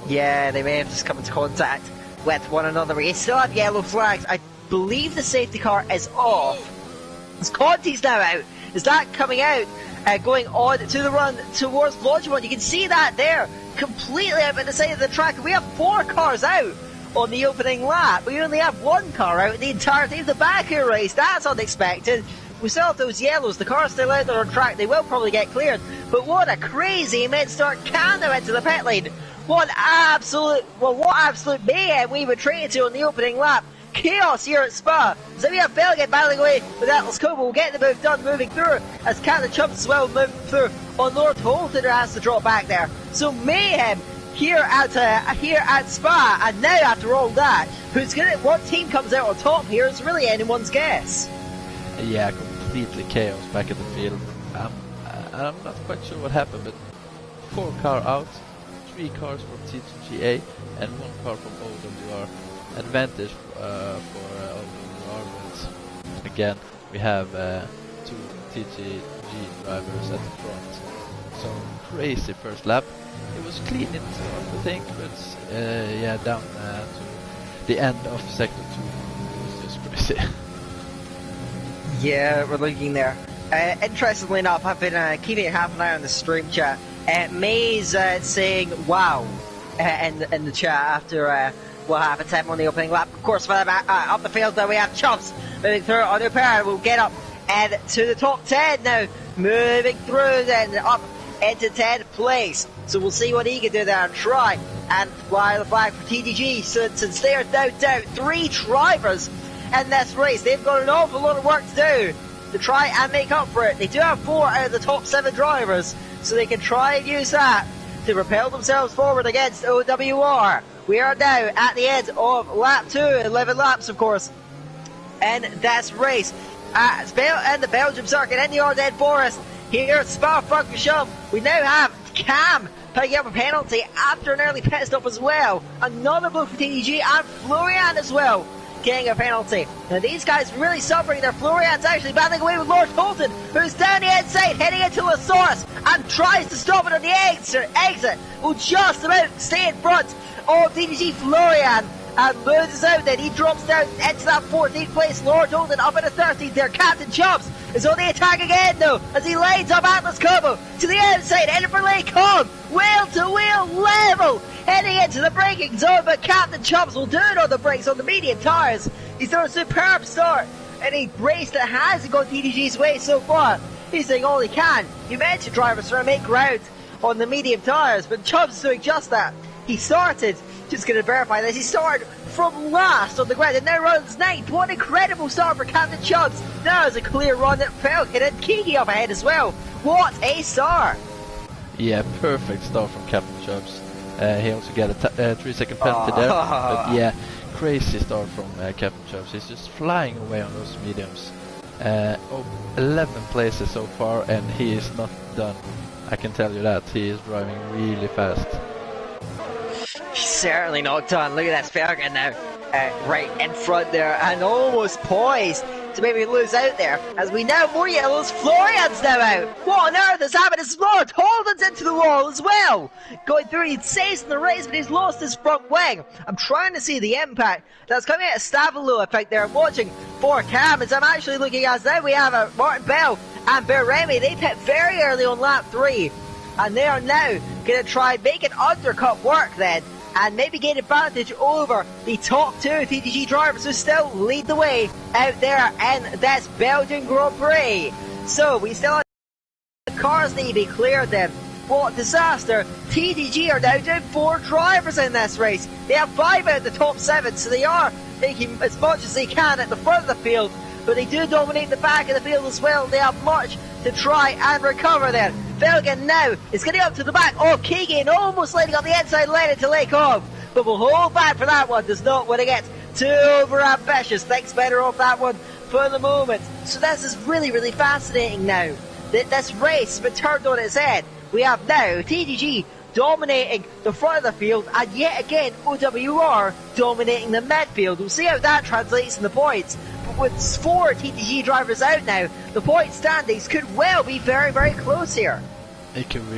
Yeah, they may have just come into contact with one another. We still have yellow flags. I believe the safety car is off. Conti's now out. Is that coming out? Going on to the run towards Lodgemont. You can see that there. Completely out by the side of the track. We have 4 cars out on the opening lap. We only have 1 car out in the entirety of the Baku race. That's unexpected. We still have those yellows. The car's still out there on track. They will probably get cleared. But what a crazy mid-start Kanal into the pit lane. What absolute mayhem we were treated to on the opening lap. Chaos here at Spa. So we have Belgate battling away with Atlas Cobra. We'll get the move done, moving through as Canada Chumps as well moving through on Lord Holton, who has to drop back there. So mayhem here at Spa, and now after all that, what team comes out on top here is really anyone's guess. Yeah, completely chaos back at the field. I'm not quite sure what happened, but 4 cars out, 3 cars from TTGa, and 1 car from OWR. Advantage for OWR, but again we have 2 TTG drivers at the front. So crazy first lap. It was clean in the start, I think, but down to the end of sector 2 it was just crazy. Yeah, we're looking there. Interestingly enough, I've been keeping it half an eye on the stream chat. May's saying wow in the chat after what happened to him on the opening lap. Of course, for them up the field, though, we have Chubbs moving through on OWR. We'll get up and to the top 10 now. Moving through then up into 10th place. So we'll see what he can do there and try and fly the flag for TTG. Since they are no doubt 3 drivers in this race, they've got an awful lot of work to do to try and make up for it. They do have 4 out of the top 7 drivers, so they can try and use that to propel themselves forward against OWR. We are now at the end of lap 2, 11 laps of course, in this race in the Belgium circuit in the Ardennes Forest. Here at Spa-Francorchamps, we now have Cam picking up a penalty after an early pit stop as well. Another blow for TTG and Florian as well getting a penalty. Now these guys really suffering there. Florian's actually battling away with Lord Fulton, who's down the inside heading into Lasaurus and tries to stop it on the exit. Will just about stay in front of TTG. Florian and loses out then. He drops down into that 14th place. Lord Holden up in the 13th there. Captain Chubbs is on the attack again though, as he lines up Atlas Como to the outside, heading for Lake Hog. Wheel to wheel level, heading into the braking zone, but Captain Chubbs will do it on the brakes on the medium tyres. He's done a superb start in a race that hasn't gone TTG's way so far. He's doing all he can. You mentioned drivers trying to make ground on the medium tyres, but Chubbs is doing just that. He started, just going to verify this, he started from last on the ground and now runs 9th. What an incredible start for Captain Chubbs. Now there's a clear run at Falcon and Kiki up ahead as well. What a start! Yeah, perfect start from Captain Chubbs. He also got a 3-second penalty there. But yeah, crazy start from Captain Chubbs. He's just flying away on those mediums. 11 places so far and he is not done. I can tell you that. He is driving really fast. He's certainly not done. Look at that Falcon now. Right in front there and almost poised to maybe lose out there. As we now more yellows, Florian's now out. What on earth has happened? It's Lord Holden's into the wall as well. Going through, he saves in the race, but he's lost his front wing. I'm trying to see the impact that's coming out of Stavalo effect there. I'm watching for Cam as I'm actually looking as now we have a Martin Bell and Bear Remy. They pit very early on lap 3. And they are now going to try and make an undercut work then, and maybe gain advantage over the top 2 TTG drivers who still lead the way out there in this Belgian Grand Prix. So we still have cars need to be cleared then. What disaster! TTG are now doing 4 drivers in this race. They have 5 out of the top 7, so they are making as much as they can at the front of the field, but they do dominate the back of the field as well. They have much to try and recover there. Felgen now is getting up to the back of Keegan, almost lighting up the inside lane into Lake Hog, but will hold back for that one. Does not want to get too over ambitious. Thinks better of that one for the moment. So this is really, really fascinating now. This race has been turned on its head. We have now TTG dominating the front of the field, and yet again OWR dominating the midfield. We'll see how that translates in the points. But with 4 TTG drivers out now, the point standings could well be very, very close here. It can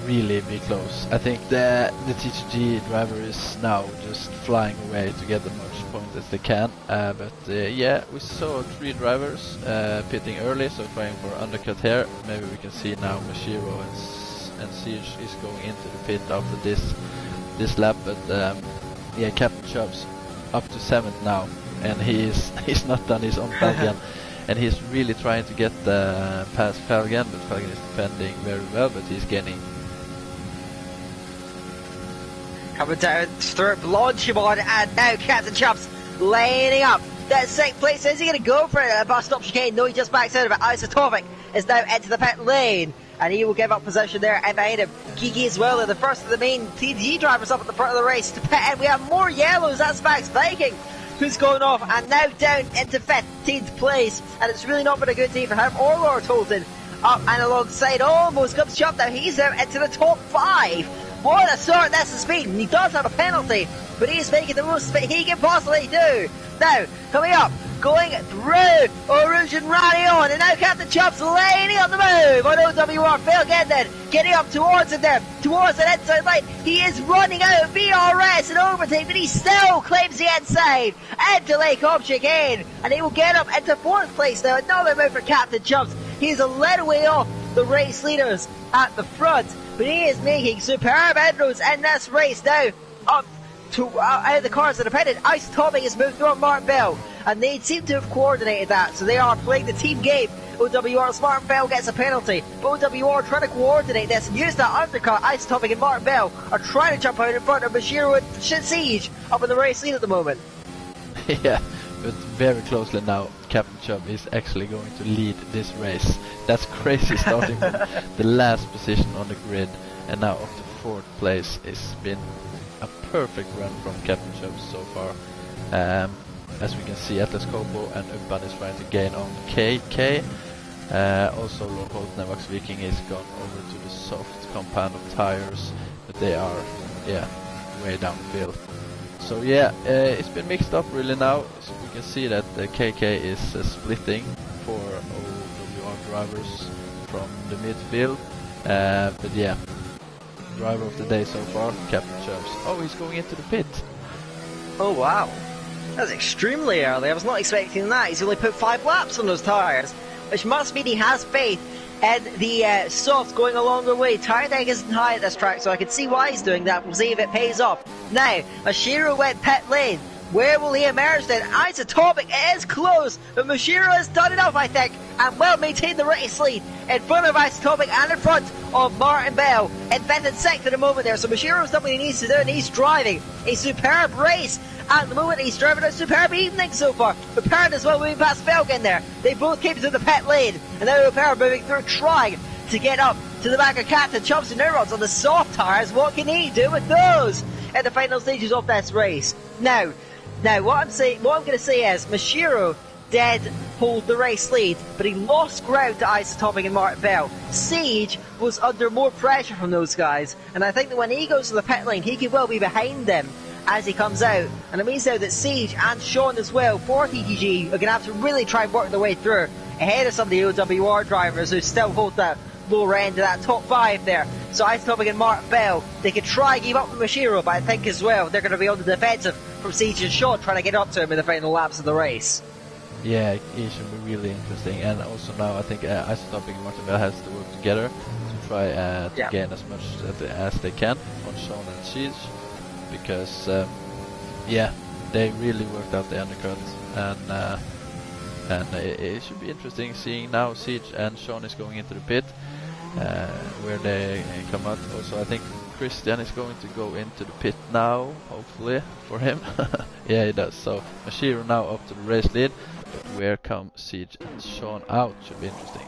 really be close. I think the TTG driver is now just flying away to get as much points as they can. Yeah, we saw 3 drivers pitting early, so trying for undercut here. Maybe we can see now Mashiro and Siege is going into the pit after this lap. But yeah, Captain Chubbs up to 7th now, and he's not done his own Falcon. And he's really trying to get past Falcon, but Falcon is defending very well, but he's gaining. Coming down through Blanchimon, and now Captain Chubbs laning up. That 6th place, is he going to go for it? A bus stop chicane? No, he just backs out of it. Isotopic is now into the pit lane, and he will give up possession there, and behind him Kiki as well. They're the first of the main TTG drivers up at the front of the race to pit, and we have more yellows. That's Max Viking who's going off, and now down into 15th place, and it's really not been a good day for him or Lord Holton. Up and alongside, almost comes Chubb now. He's out into the top 5. What a start this has been. He does have a penalty, but he's making the most he can possibly do. Now, coming up going through Rouge and Rally on, and now Captain Chubbs Laney on the move on OWR. Phil getting up towards it there, towards the inside line. He is running out of VRS and overtake, but he still claims the inside into Lake Object in, and he will get up into 4th place now. Another move for Captain Chubbs. He's a little way off the race leaders at the front, but he is making superb inroads in this race now. Up to out of the cars that are pitted, Isotopic has moved through Martin Bell, and they seem to have coordinated that, so they are playing the team game. OWR's Martin Bell gets a penalty, but OWR trying to coordinate this and use that undercut. Isotopic and Martin Bell are trying to jump out in front of Bashiro and Siege up in the race lead at the moment. Yeah, but very closely now, Captain Chubb is actually going to lead this race. That's crazy, starting from the last position on the grid, and now up to 4th place. It's been a perfect run from Captain Chubb so far. As we can see, Atlas Kobo and Ubban is trying to gain on KK. Also, Lord Viking is gone over to the soft compound of tires, but they are, way downfield. So it's been mixed up really now. So we can see that the KK is splitting for OWR drivers from the midfield. But driver of the day so far, Captain Chubbs. Oh, he's going into the pit. Oh wow, that's extremely early. I was not expecting that. He's only put 5 laps on those tyres, which must mean he has faith in the softs going a longer way. Tyre deck isn't high at this track, so I can see why he's doing that. We'll see if it pays off. Now, Mashiro went pit lane. Where will he emerge then? Isotopic, it is close, but Mashiro has done enough, I think, and will maintain the race lead in front of Isotopic and in front of Martin Bell in 5th and 6th at the moment there. So Mashiro's done what he needs to do, and he's driving a superb race at the moment. He's driving a superb evening so far. But Parent as well moving past Felgen there. They both came to the pit lane, and now Parent moving through, trying to get up to the back of Captain Chubbs and Neurons on the soft tyres. What can he do with those at the final stages of this race? Now, what I'm going to say is, Mashiro did hold the race lead, but he lost ground to Isotopic and Martin Bell. Siege was under more pressure from those guys, and I think that when he goes to the pit lane, he could well be behind them as he comes out. And it means now that Siege and Sean as well, for TTG, are going to have to really try and work their way through, ahead of some of the OWR drivers who still hold that lower end of that top 5 there. So Isotopic and Martin Bell, they could try and give up with Mashiro, but I think as well they're going to be on the defensive from Siege and Sean, trying to get up to him in the final laps of the race. Yeah, it should be really interesting. And also now I think Isotopic and Martin Bell has to work together to try to gain as much as they can on Sean and Siege, because they really worked out the undercut, and it should be interesting seeing now Siege and Sean is going into the pit, where they come out. Also, I think Christian is going to go into the pit now, hopefully for him. Yeah, he does. So Mashiro now up to the race lead, but where come Siege and Sean out? Should be interesting.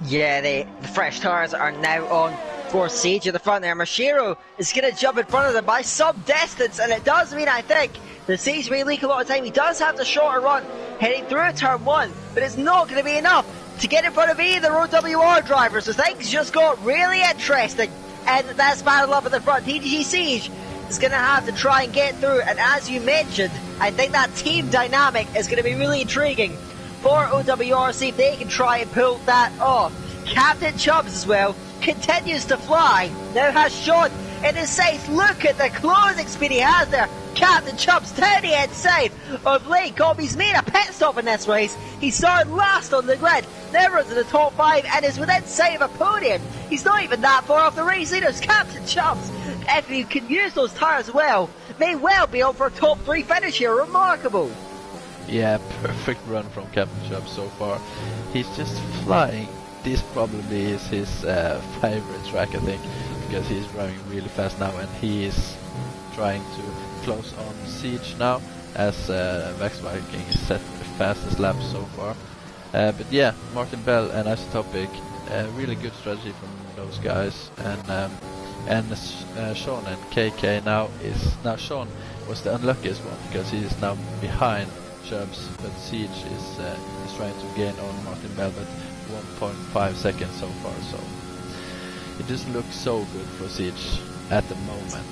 Yeah, the fresh tyres are now on for Siege at the front there. Mashiro is going to jump in front of them by some distance, and it does mean, I think, the Siege may leak a lot of time. He does have the shorter run heading through turn 1, but it's not going to be enough to get in front of either OWR drivers. So things just got really interesting, and that's battle up at the front. TTG Siege is going to have to try and get through, and as you mentioned, I think that team dynamic is going to be really intriguing for OWR. See if they can try and pull that off. Captain Chubbs as well continues to fly. Now has Sean in his sights. Look at the closing speed he has there. Captain Chubbs down the inside of Lake Cobb. He's made a pit stop in this race. He started last on the grid, now runs in the top 5 and is within sight of a podium. He's not even that far off the race leaders. Captain Chubbs, if he can use those tyres well, may well be on for a top 3 finish here. Remarkable. Yeah, perfect run from Captain Chubbs so far. He's just flying. This probably is his favorite track, I think, because he's driving really fast now, and he is trying to close on Siege now, as Vax Viking is set the fastest lap so far. But yeah, Martin Bell and Isotopic, really good strategy from those guys, and Sean and KK now Sean was the unluckiest one, because he is now behind Chubbs, but Siege is trying to gain on Martin Bell, but 1.5 seconds so far, so it just looks so good for Siege at the moment.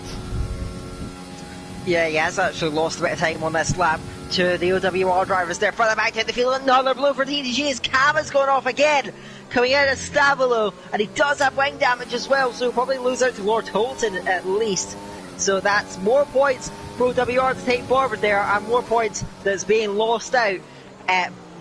Yeah, he has actually lost a bit of time on this lap. to the OWR drivers there. Further back to the field, another blow for TTG. His cam is going off again, coming out of Stavilo, and he does have wing damage as well, so he'll probably lose out to Lord Holton at least. So that's more points for OWR to take forward there, and more points that's being lost out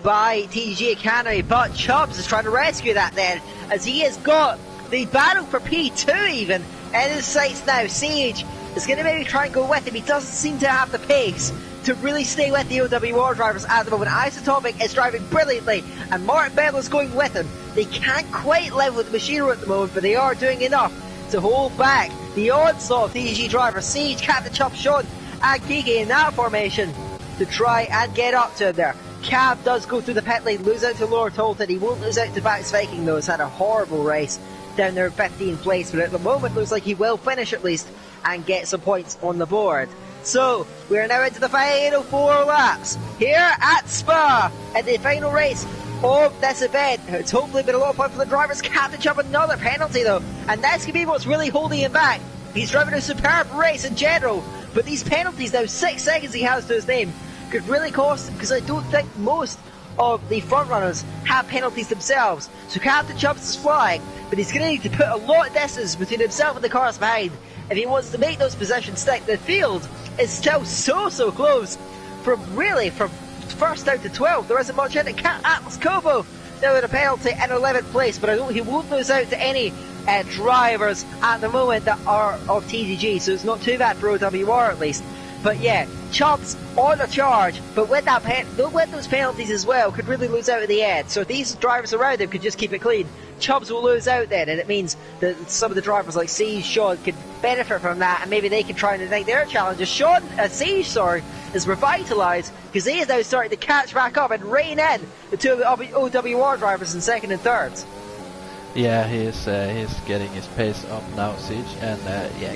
by TTG Academy. But Chubbs is trying to rescue that then, as he has got the battle for P2 even in his sights now. Siege is going to maybe try and go with him. He doesn't seem to have the pace to really stay with the OWR drivers at the moment. Isotopic is driving brilliantly, and Martin Bell is going with him. They can't quite level with Mashiro at the moment, but they are doing enough to hold back the onslaught of TTG drivers. Siege, Captain Chop, Sean, and Kiki in that formation to try and get up to him there. Cab does go through the pit lane, lose out to Lord Tolton. He won't lose out to Bax Viking though. He's had a horrible race down there in 15th place, but at the moment looks like he will finish at least and get some points on the board. So we are now into the final 4 laps here at Spa, at the final race of this event. It's hopefully been a lot of fun for the drivers. Captain Chub, another penalty though, and that's going to be what's really holding him back. He's driving a superb race in general, but these penalties now, 6 seconds he has to his name, could really cost him, because I don't think most of the front runners have penalties themselves. So Captain Chubbs is flying, but he's going to need to put a lot of distance between himself and the cars behind if he wants to make those positions stick. The field is still so close from first down to 12. There isn't much in it. Atlas Kobo now with a penalty in 11th place, but he won't lose out to any drivers at the moment that are of TTG, so it's not too bad for OWR at least. But yeah, Chubbs on the charge, but with those penalties as well, could really lose out at the end. So if these drivers around him could just keep it clean, Chubbs will lose out then, and it means that some of the drivers like Siege, Sean could benefit from that, and maybe they can try and ignite their challenges. Siege is revitalised, because he is now starting to catch back up and rein in the two of the OWR drivers in second and third. Yeah, he's getting his pace up now, Siege, and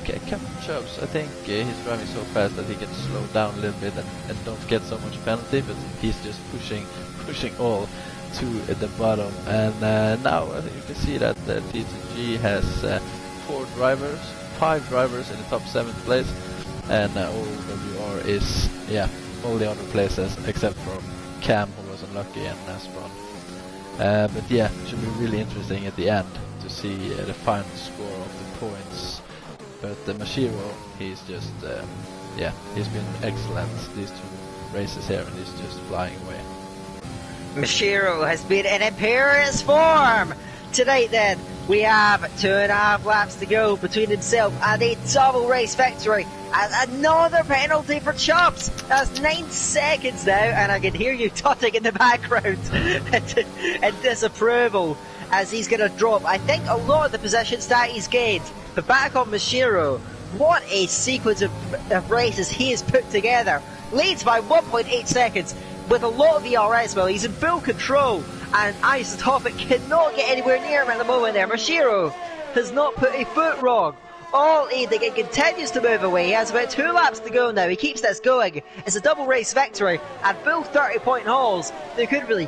Captain Chubbs, I think he's driving so fast that he can slow down a little bit and don't get so much penalty, but he's just pushing all to the bottom. And now I think you can see that TTG has 5 drivers in the top 7th place, and OWR is all the other places except for Cam, who was unlucky and spun. But yeah, it should be really interesting at the end to see the final score of the points. But Mashiro, he's just he's been excellent these 2 races here, and he's just flying away. Mashiro has been in imperious form tonight then. We have 2.5 laps to go between himself and a double race victory. And another penalty for Chubbs. That's 9 seconds now, and I can hear you tutting in the background in disapproval as he's going to drop, I think, a lot of the positions that he's gained. But back on Mashiro, what a sequence of races he has put together. Leads by 1.8 seconds with a lot of ERS. Well, he's in full control, and Isotopic cannot get anywhere near him at the moment there. Mashiro has not put a foot wrong. All Eding, it continues to move away. He has about 2 laps to go now. He keeps this going. It's a double race victory and full 30-point hauls. They could really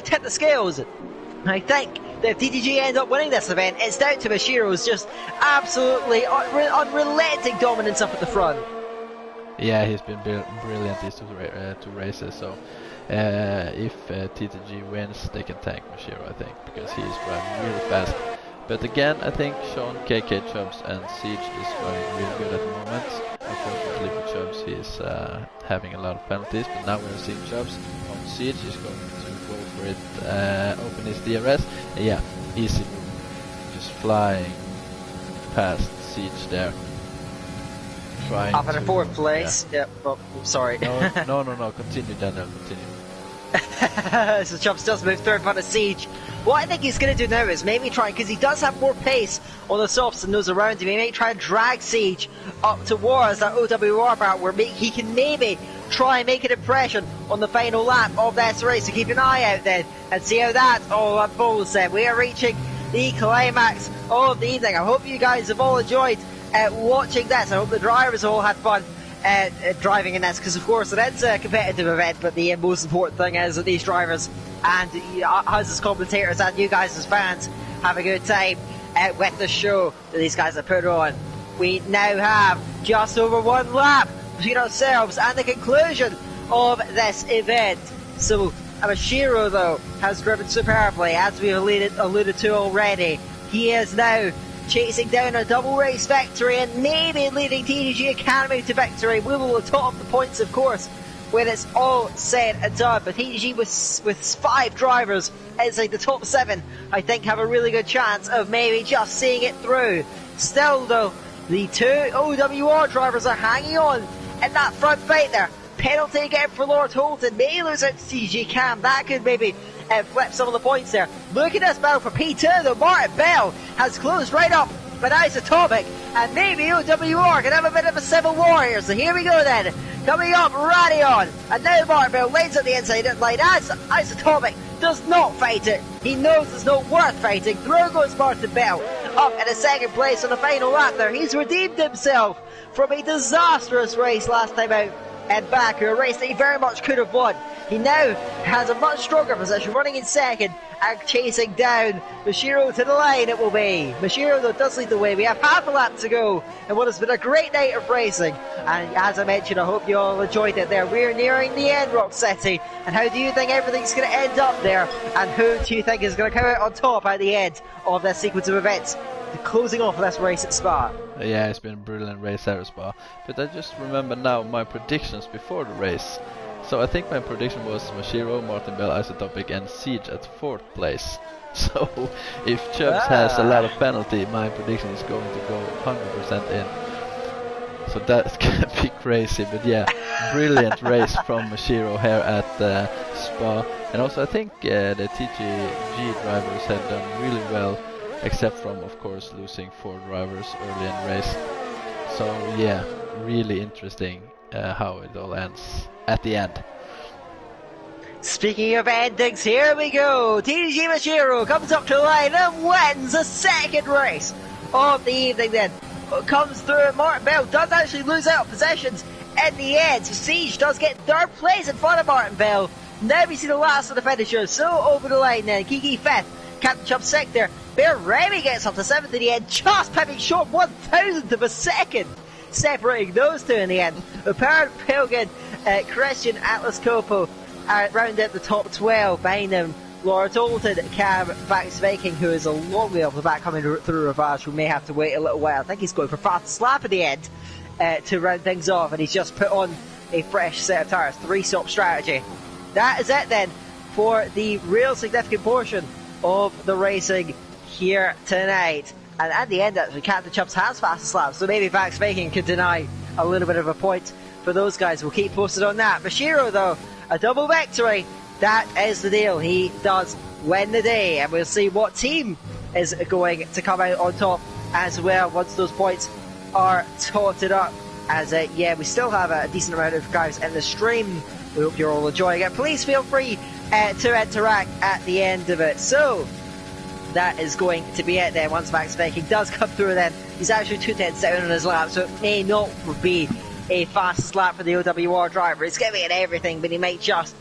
tip the scales. I think that if TTG end up winning this event, it's down to Mashiro's just absolutely unrelenting dominance up at the front. Yeah, he's been brilliant these 2 races. So if TTG wins, they can thank Mashiro, I think, because he is driving really fast. But again, I think Sean, KK, Chubbs and Siege is driving really good at the moment. Unfortunately for Chubbs, he's having a lot of penalties, but now we're seeing Chubbs on Siege. He's going to go for it, open his DRS, and yeah, easy move, just flying past Siege there. Trying up in 4th place. Yeah. Yep. Oh, sorry. No. Continue, Daniel. Continue. So Chubbs does move through in front of Siege. What I think he's going to do now is maybe try, because he does have more pace on the softs than those around him, he may try and drag Siege up towards that OWR part where he can maybe try and make an impression on the final lap of this race. So keep an eye out then and see how that all unfolds then. We are reaching the climax of the evening. I hope you guys have all enjoyed watching this. I hope the drivers all had fun driving in this, because of course it is a competitive event, but the most important thing is that these drivers and us as commentators and you guys as fans have a good time with the show that these guys have put on. We now have just over 1 lap between ourselves and the conclusion of this event. So Mashiro, though, has driven superbly, as we alluded to already. He is now chasing down a double race victory and maybe leading TTG Academy to victory. We will top the points, of course, when it's all said and done. But TTG with 5 drivers inside the top 7, I think have a really good chance of maybe just seeing it through. Still, though, the 2 OWR drivers are hanging on in that front fight there. Penalty again for Lord Holton. May lose out to TTG Cam. That could maybe flip some of the points there. Look at this battle for P2 though. Martin Bell has closed right up with Isotopic, and maybe OWR can have a bit of a civil war. So here we go then. Coming up, Radion, and now Martin Bell lays at the inside line as Isotopic does not fight it. He knows it's not worth fighting. Through goes Martin Bell, up in a second place on the final lap there. He's redeemed himself from a disastrous race last time out in Baku, a race that he very much could have won. He now has a much stronger position, running in second and chasing down Mashiro to the line it will be. Mashiro, though, does lead the way. We have half a lap to go in what has been a great night of racing. And as I mentioned, I hope you all enjoyed it there. We're nearing the end, Rock City. And how do you think everything's going to end up there? And who do you think is going to come out on top at the end of this sequence of events? The closing off of this race at Spa. Yeah, it's been a brilliant race at Spa. But I just remember now my predictions before the race. So I think my prediction was Mashiro, Martin Bell, Isotopic and Siege at 4th place. So if Chubbs has a lot of penalty, my prediction is going to go 100% in. So that's gonna be crazy. But yeah, brilliant race from Mashiro here at Spa. And also I think the TTG drivers have done really well, except from, of course, losing 4 drivers early in the race. So yeah, really interesting how it all ends at the end. Speaking of endings, here we go. TTG Mashiro comes up to the line and wins the second race of the evening then. Comes through. Martin Bell does actually lose out positions in the end. Siege does get 3rd place in front of Martin Bell. Now we see the last of the finishers. So over the line then. Kiki 5th. Captain Chubb 6th there. Bear Remy gets up to 7th in the end. Just pipping short 1,000th of a second. Separating those two in the end. Apparent Pilgrim, Christian, Atlas Copo round out the top 12. Behind them, Laura Tolton, Cam, Vax Viking, who is a long way off the back coming through Ravage, who may have to wait a little while. I think he's going for fastest lap at the end to round things off, and he's just put on a fresh set of tires. 3-stop strategy. That is it then for the real significant portion of the racing here tonight. And at the end, actually, Captain Chubbs has fastest lap, so maybe Vax Viking could deny a little bit of a point for those guys. We'll keep posted on that. Mashiro, though, a double victory. That is the deal. He does win the day, and we'll see what team is going to come out on top as well once those points are totted up. As yeah, we still have a decent amount of guys in the stream. We hope you're all enjoying it. Please feel free to interact at the end of it. So that is going to be it then. Once Max Viking does come through, then he's actually 2/10 down on his lap, so it may not be a fastest lap for the OWR driver. It's going to be in everything, but he might just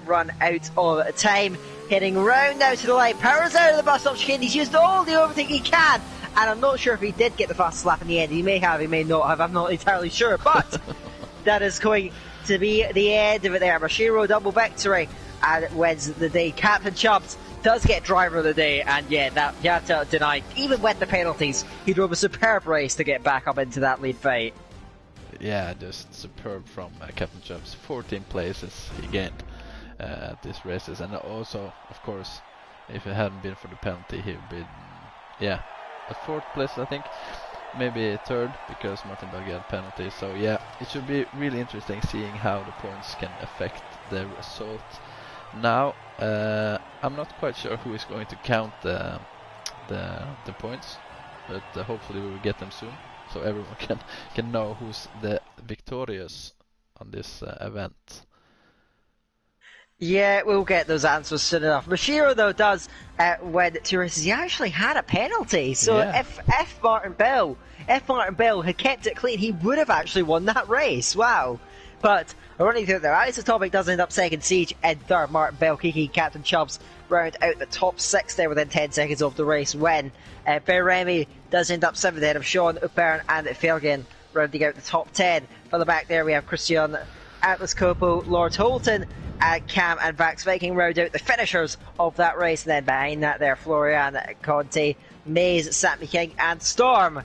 run out of time. Heading round now to the line, powers out of the bus stop chicane. He's used all the overtake he can, and I'm not sure if he did get the fastest lap in the end. He may have, he may not have, I'm not entirely sure, but that is going to be the end of it there. Mashiro double victory and wins the day. Captain Chubbs does get driver of the day, and yeah, that you have to deny, even with the penalties, he drove a superb race to get back up into that lead fight. Yeah, just superb from Captain Chubbs. 14 places he gained at these races, and also, of course, if it hadn't been for the penalty, he would be, yeah, at 4th place, I think, maybe 3rd, because Martin Bell got a penalty. So yeah, it should be really interesting seeing how the points can affect the result. Now, I'm not quite sure who is going to count the points, but hopefully we will get them soon, so everyone can know who's the victorious on this event. Yeah, we'll get those answers soon enough. Mashiro, though, does win 2 races. He actually had a penalty, so yeah. If Martin Bell had kept it clean, he would have actually won that race. Wow. But running through there, Isotopic does end up 2nd, Siege in 3rd, Martin Bell, Kiki, Captain Chubbs round out the top 6 there within 10 seconds of the race win. Beremy does end up 7th ahead of Sean, Upern and Felgen rounding out the top 10. From the back there we have Christian, Atlas Copo, Lord Holton, Cam and Vax Viking round out the finishers of that race. And then behind that there, Florian, Conte, Maze, Sammy King and Storm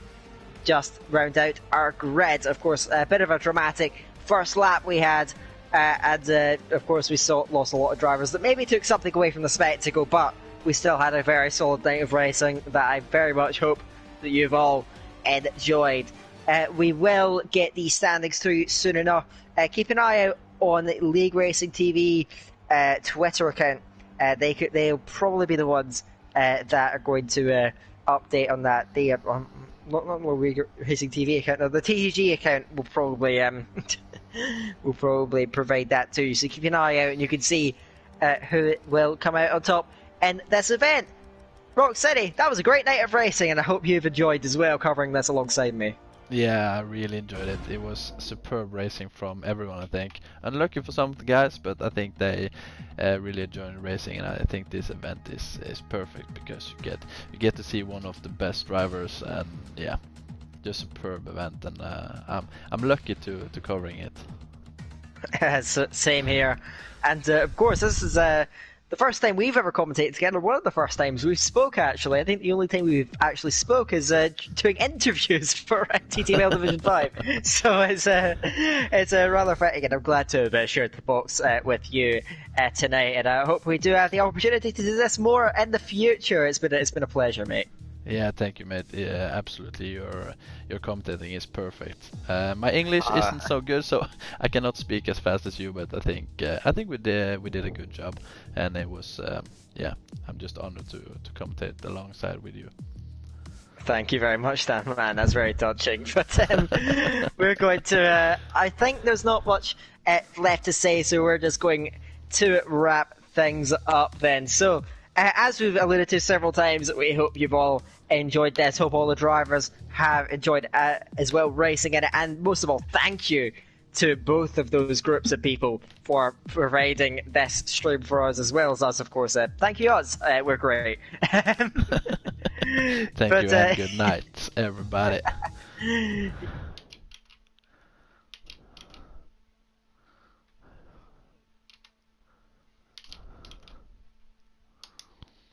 just round out our grid. Of course, a bit of a dramatic first lap we had, and of course we lost a lot of drivers that maybe took something away from the spectacle, but we still had a very solid night of racing that I very much hope that you've all enjoyed. We will get the standings through soon enough. Keep an eye out on the League Racing TV Twitter account. They'll probably be the ones that are going to update on that. Not the League Racing TV account. No, the TTG account will probably will probably provide that too. So keep an eye out, and you can see who will come out on top in this event. Rock City, that was a great night of racing, and I hope you've enjoyed as well covering this alongside me. Yeah, I really enjoyed it. It was superb racing from everyone, I think. Unlucky for some of the guys, but I think they really enjoyed racing, and I think this event is perfect because you get to see one of the best drivers, and yeah, just a superb event, and I'm lucky to covering it. Same here, and of course this is the first time we've ever commentated together. One of the first times we've spoke, actually. I think the only time we've actually spoke is doing interviews for TTGa Division 5. So it's rather fitting, and I'm glad to have shared the box with you tonight. And I hope we do have the opportunity to do this more in the future. It's been a pleasure, mate. Yeah, thank you, mate. Yeah, absolutely. Your commentating is perfect. My English isn't so good, so I cannot speak as fast as you. But I think we did a good job, and it was yeah. I'm just honored to commentate alongside with you. Thank you very much, Dan. Man, that's very touching. But we're going to. I think there's not much left to say, so we're just going to wrap things up then. So. As we've alluded to several times, we hope you've all enjoyed this. Hope all the drivers have enjoyed as well racing in it. And most of all, thank you to both of those groups of people for providing this stream for us, as well as us, of course. Thank you, us. We're great. Thank you, and good night, everybody.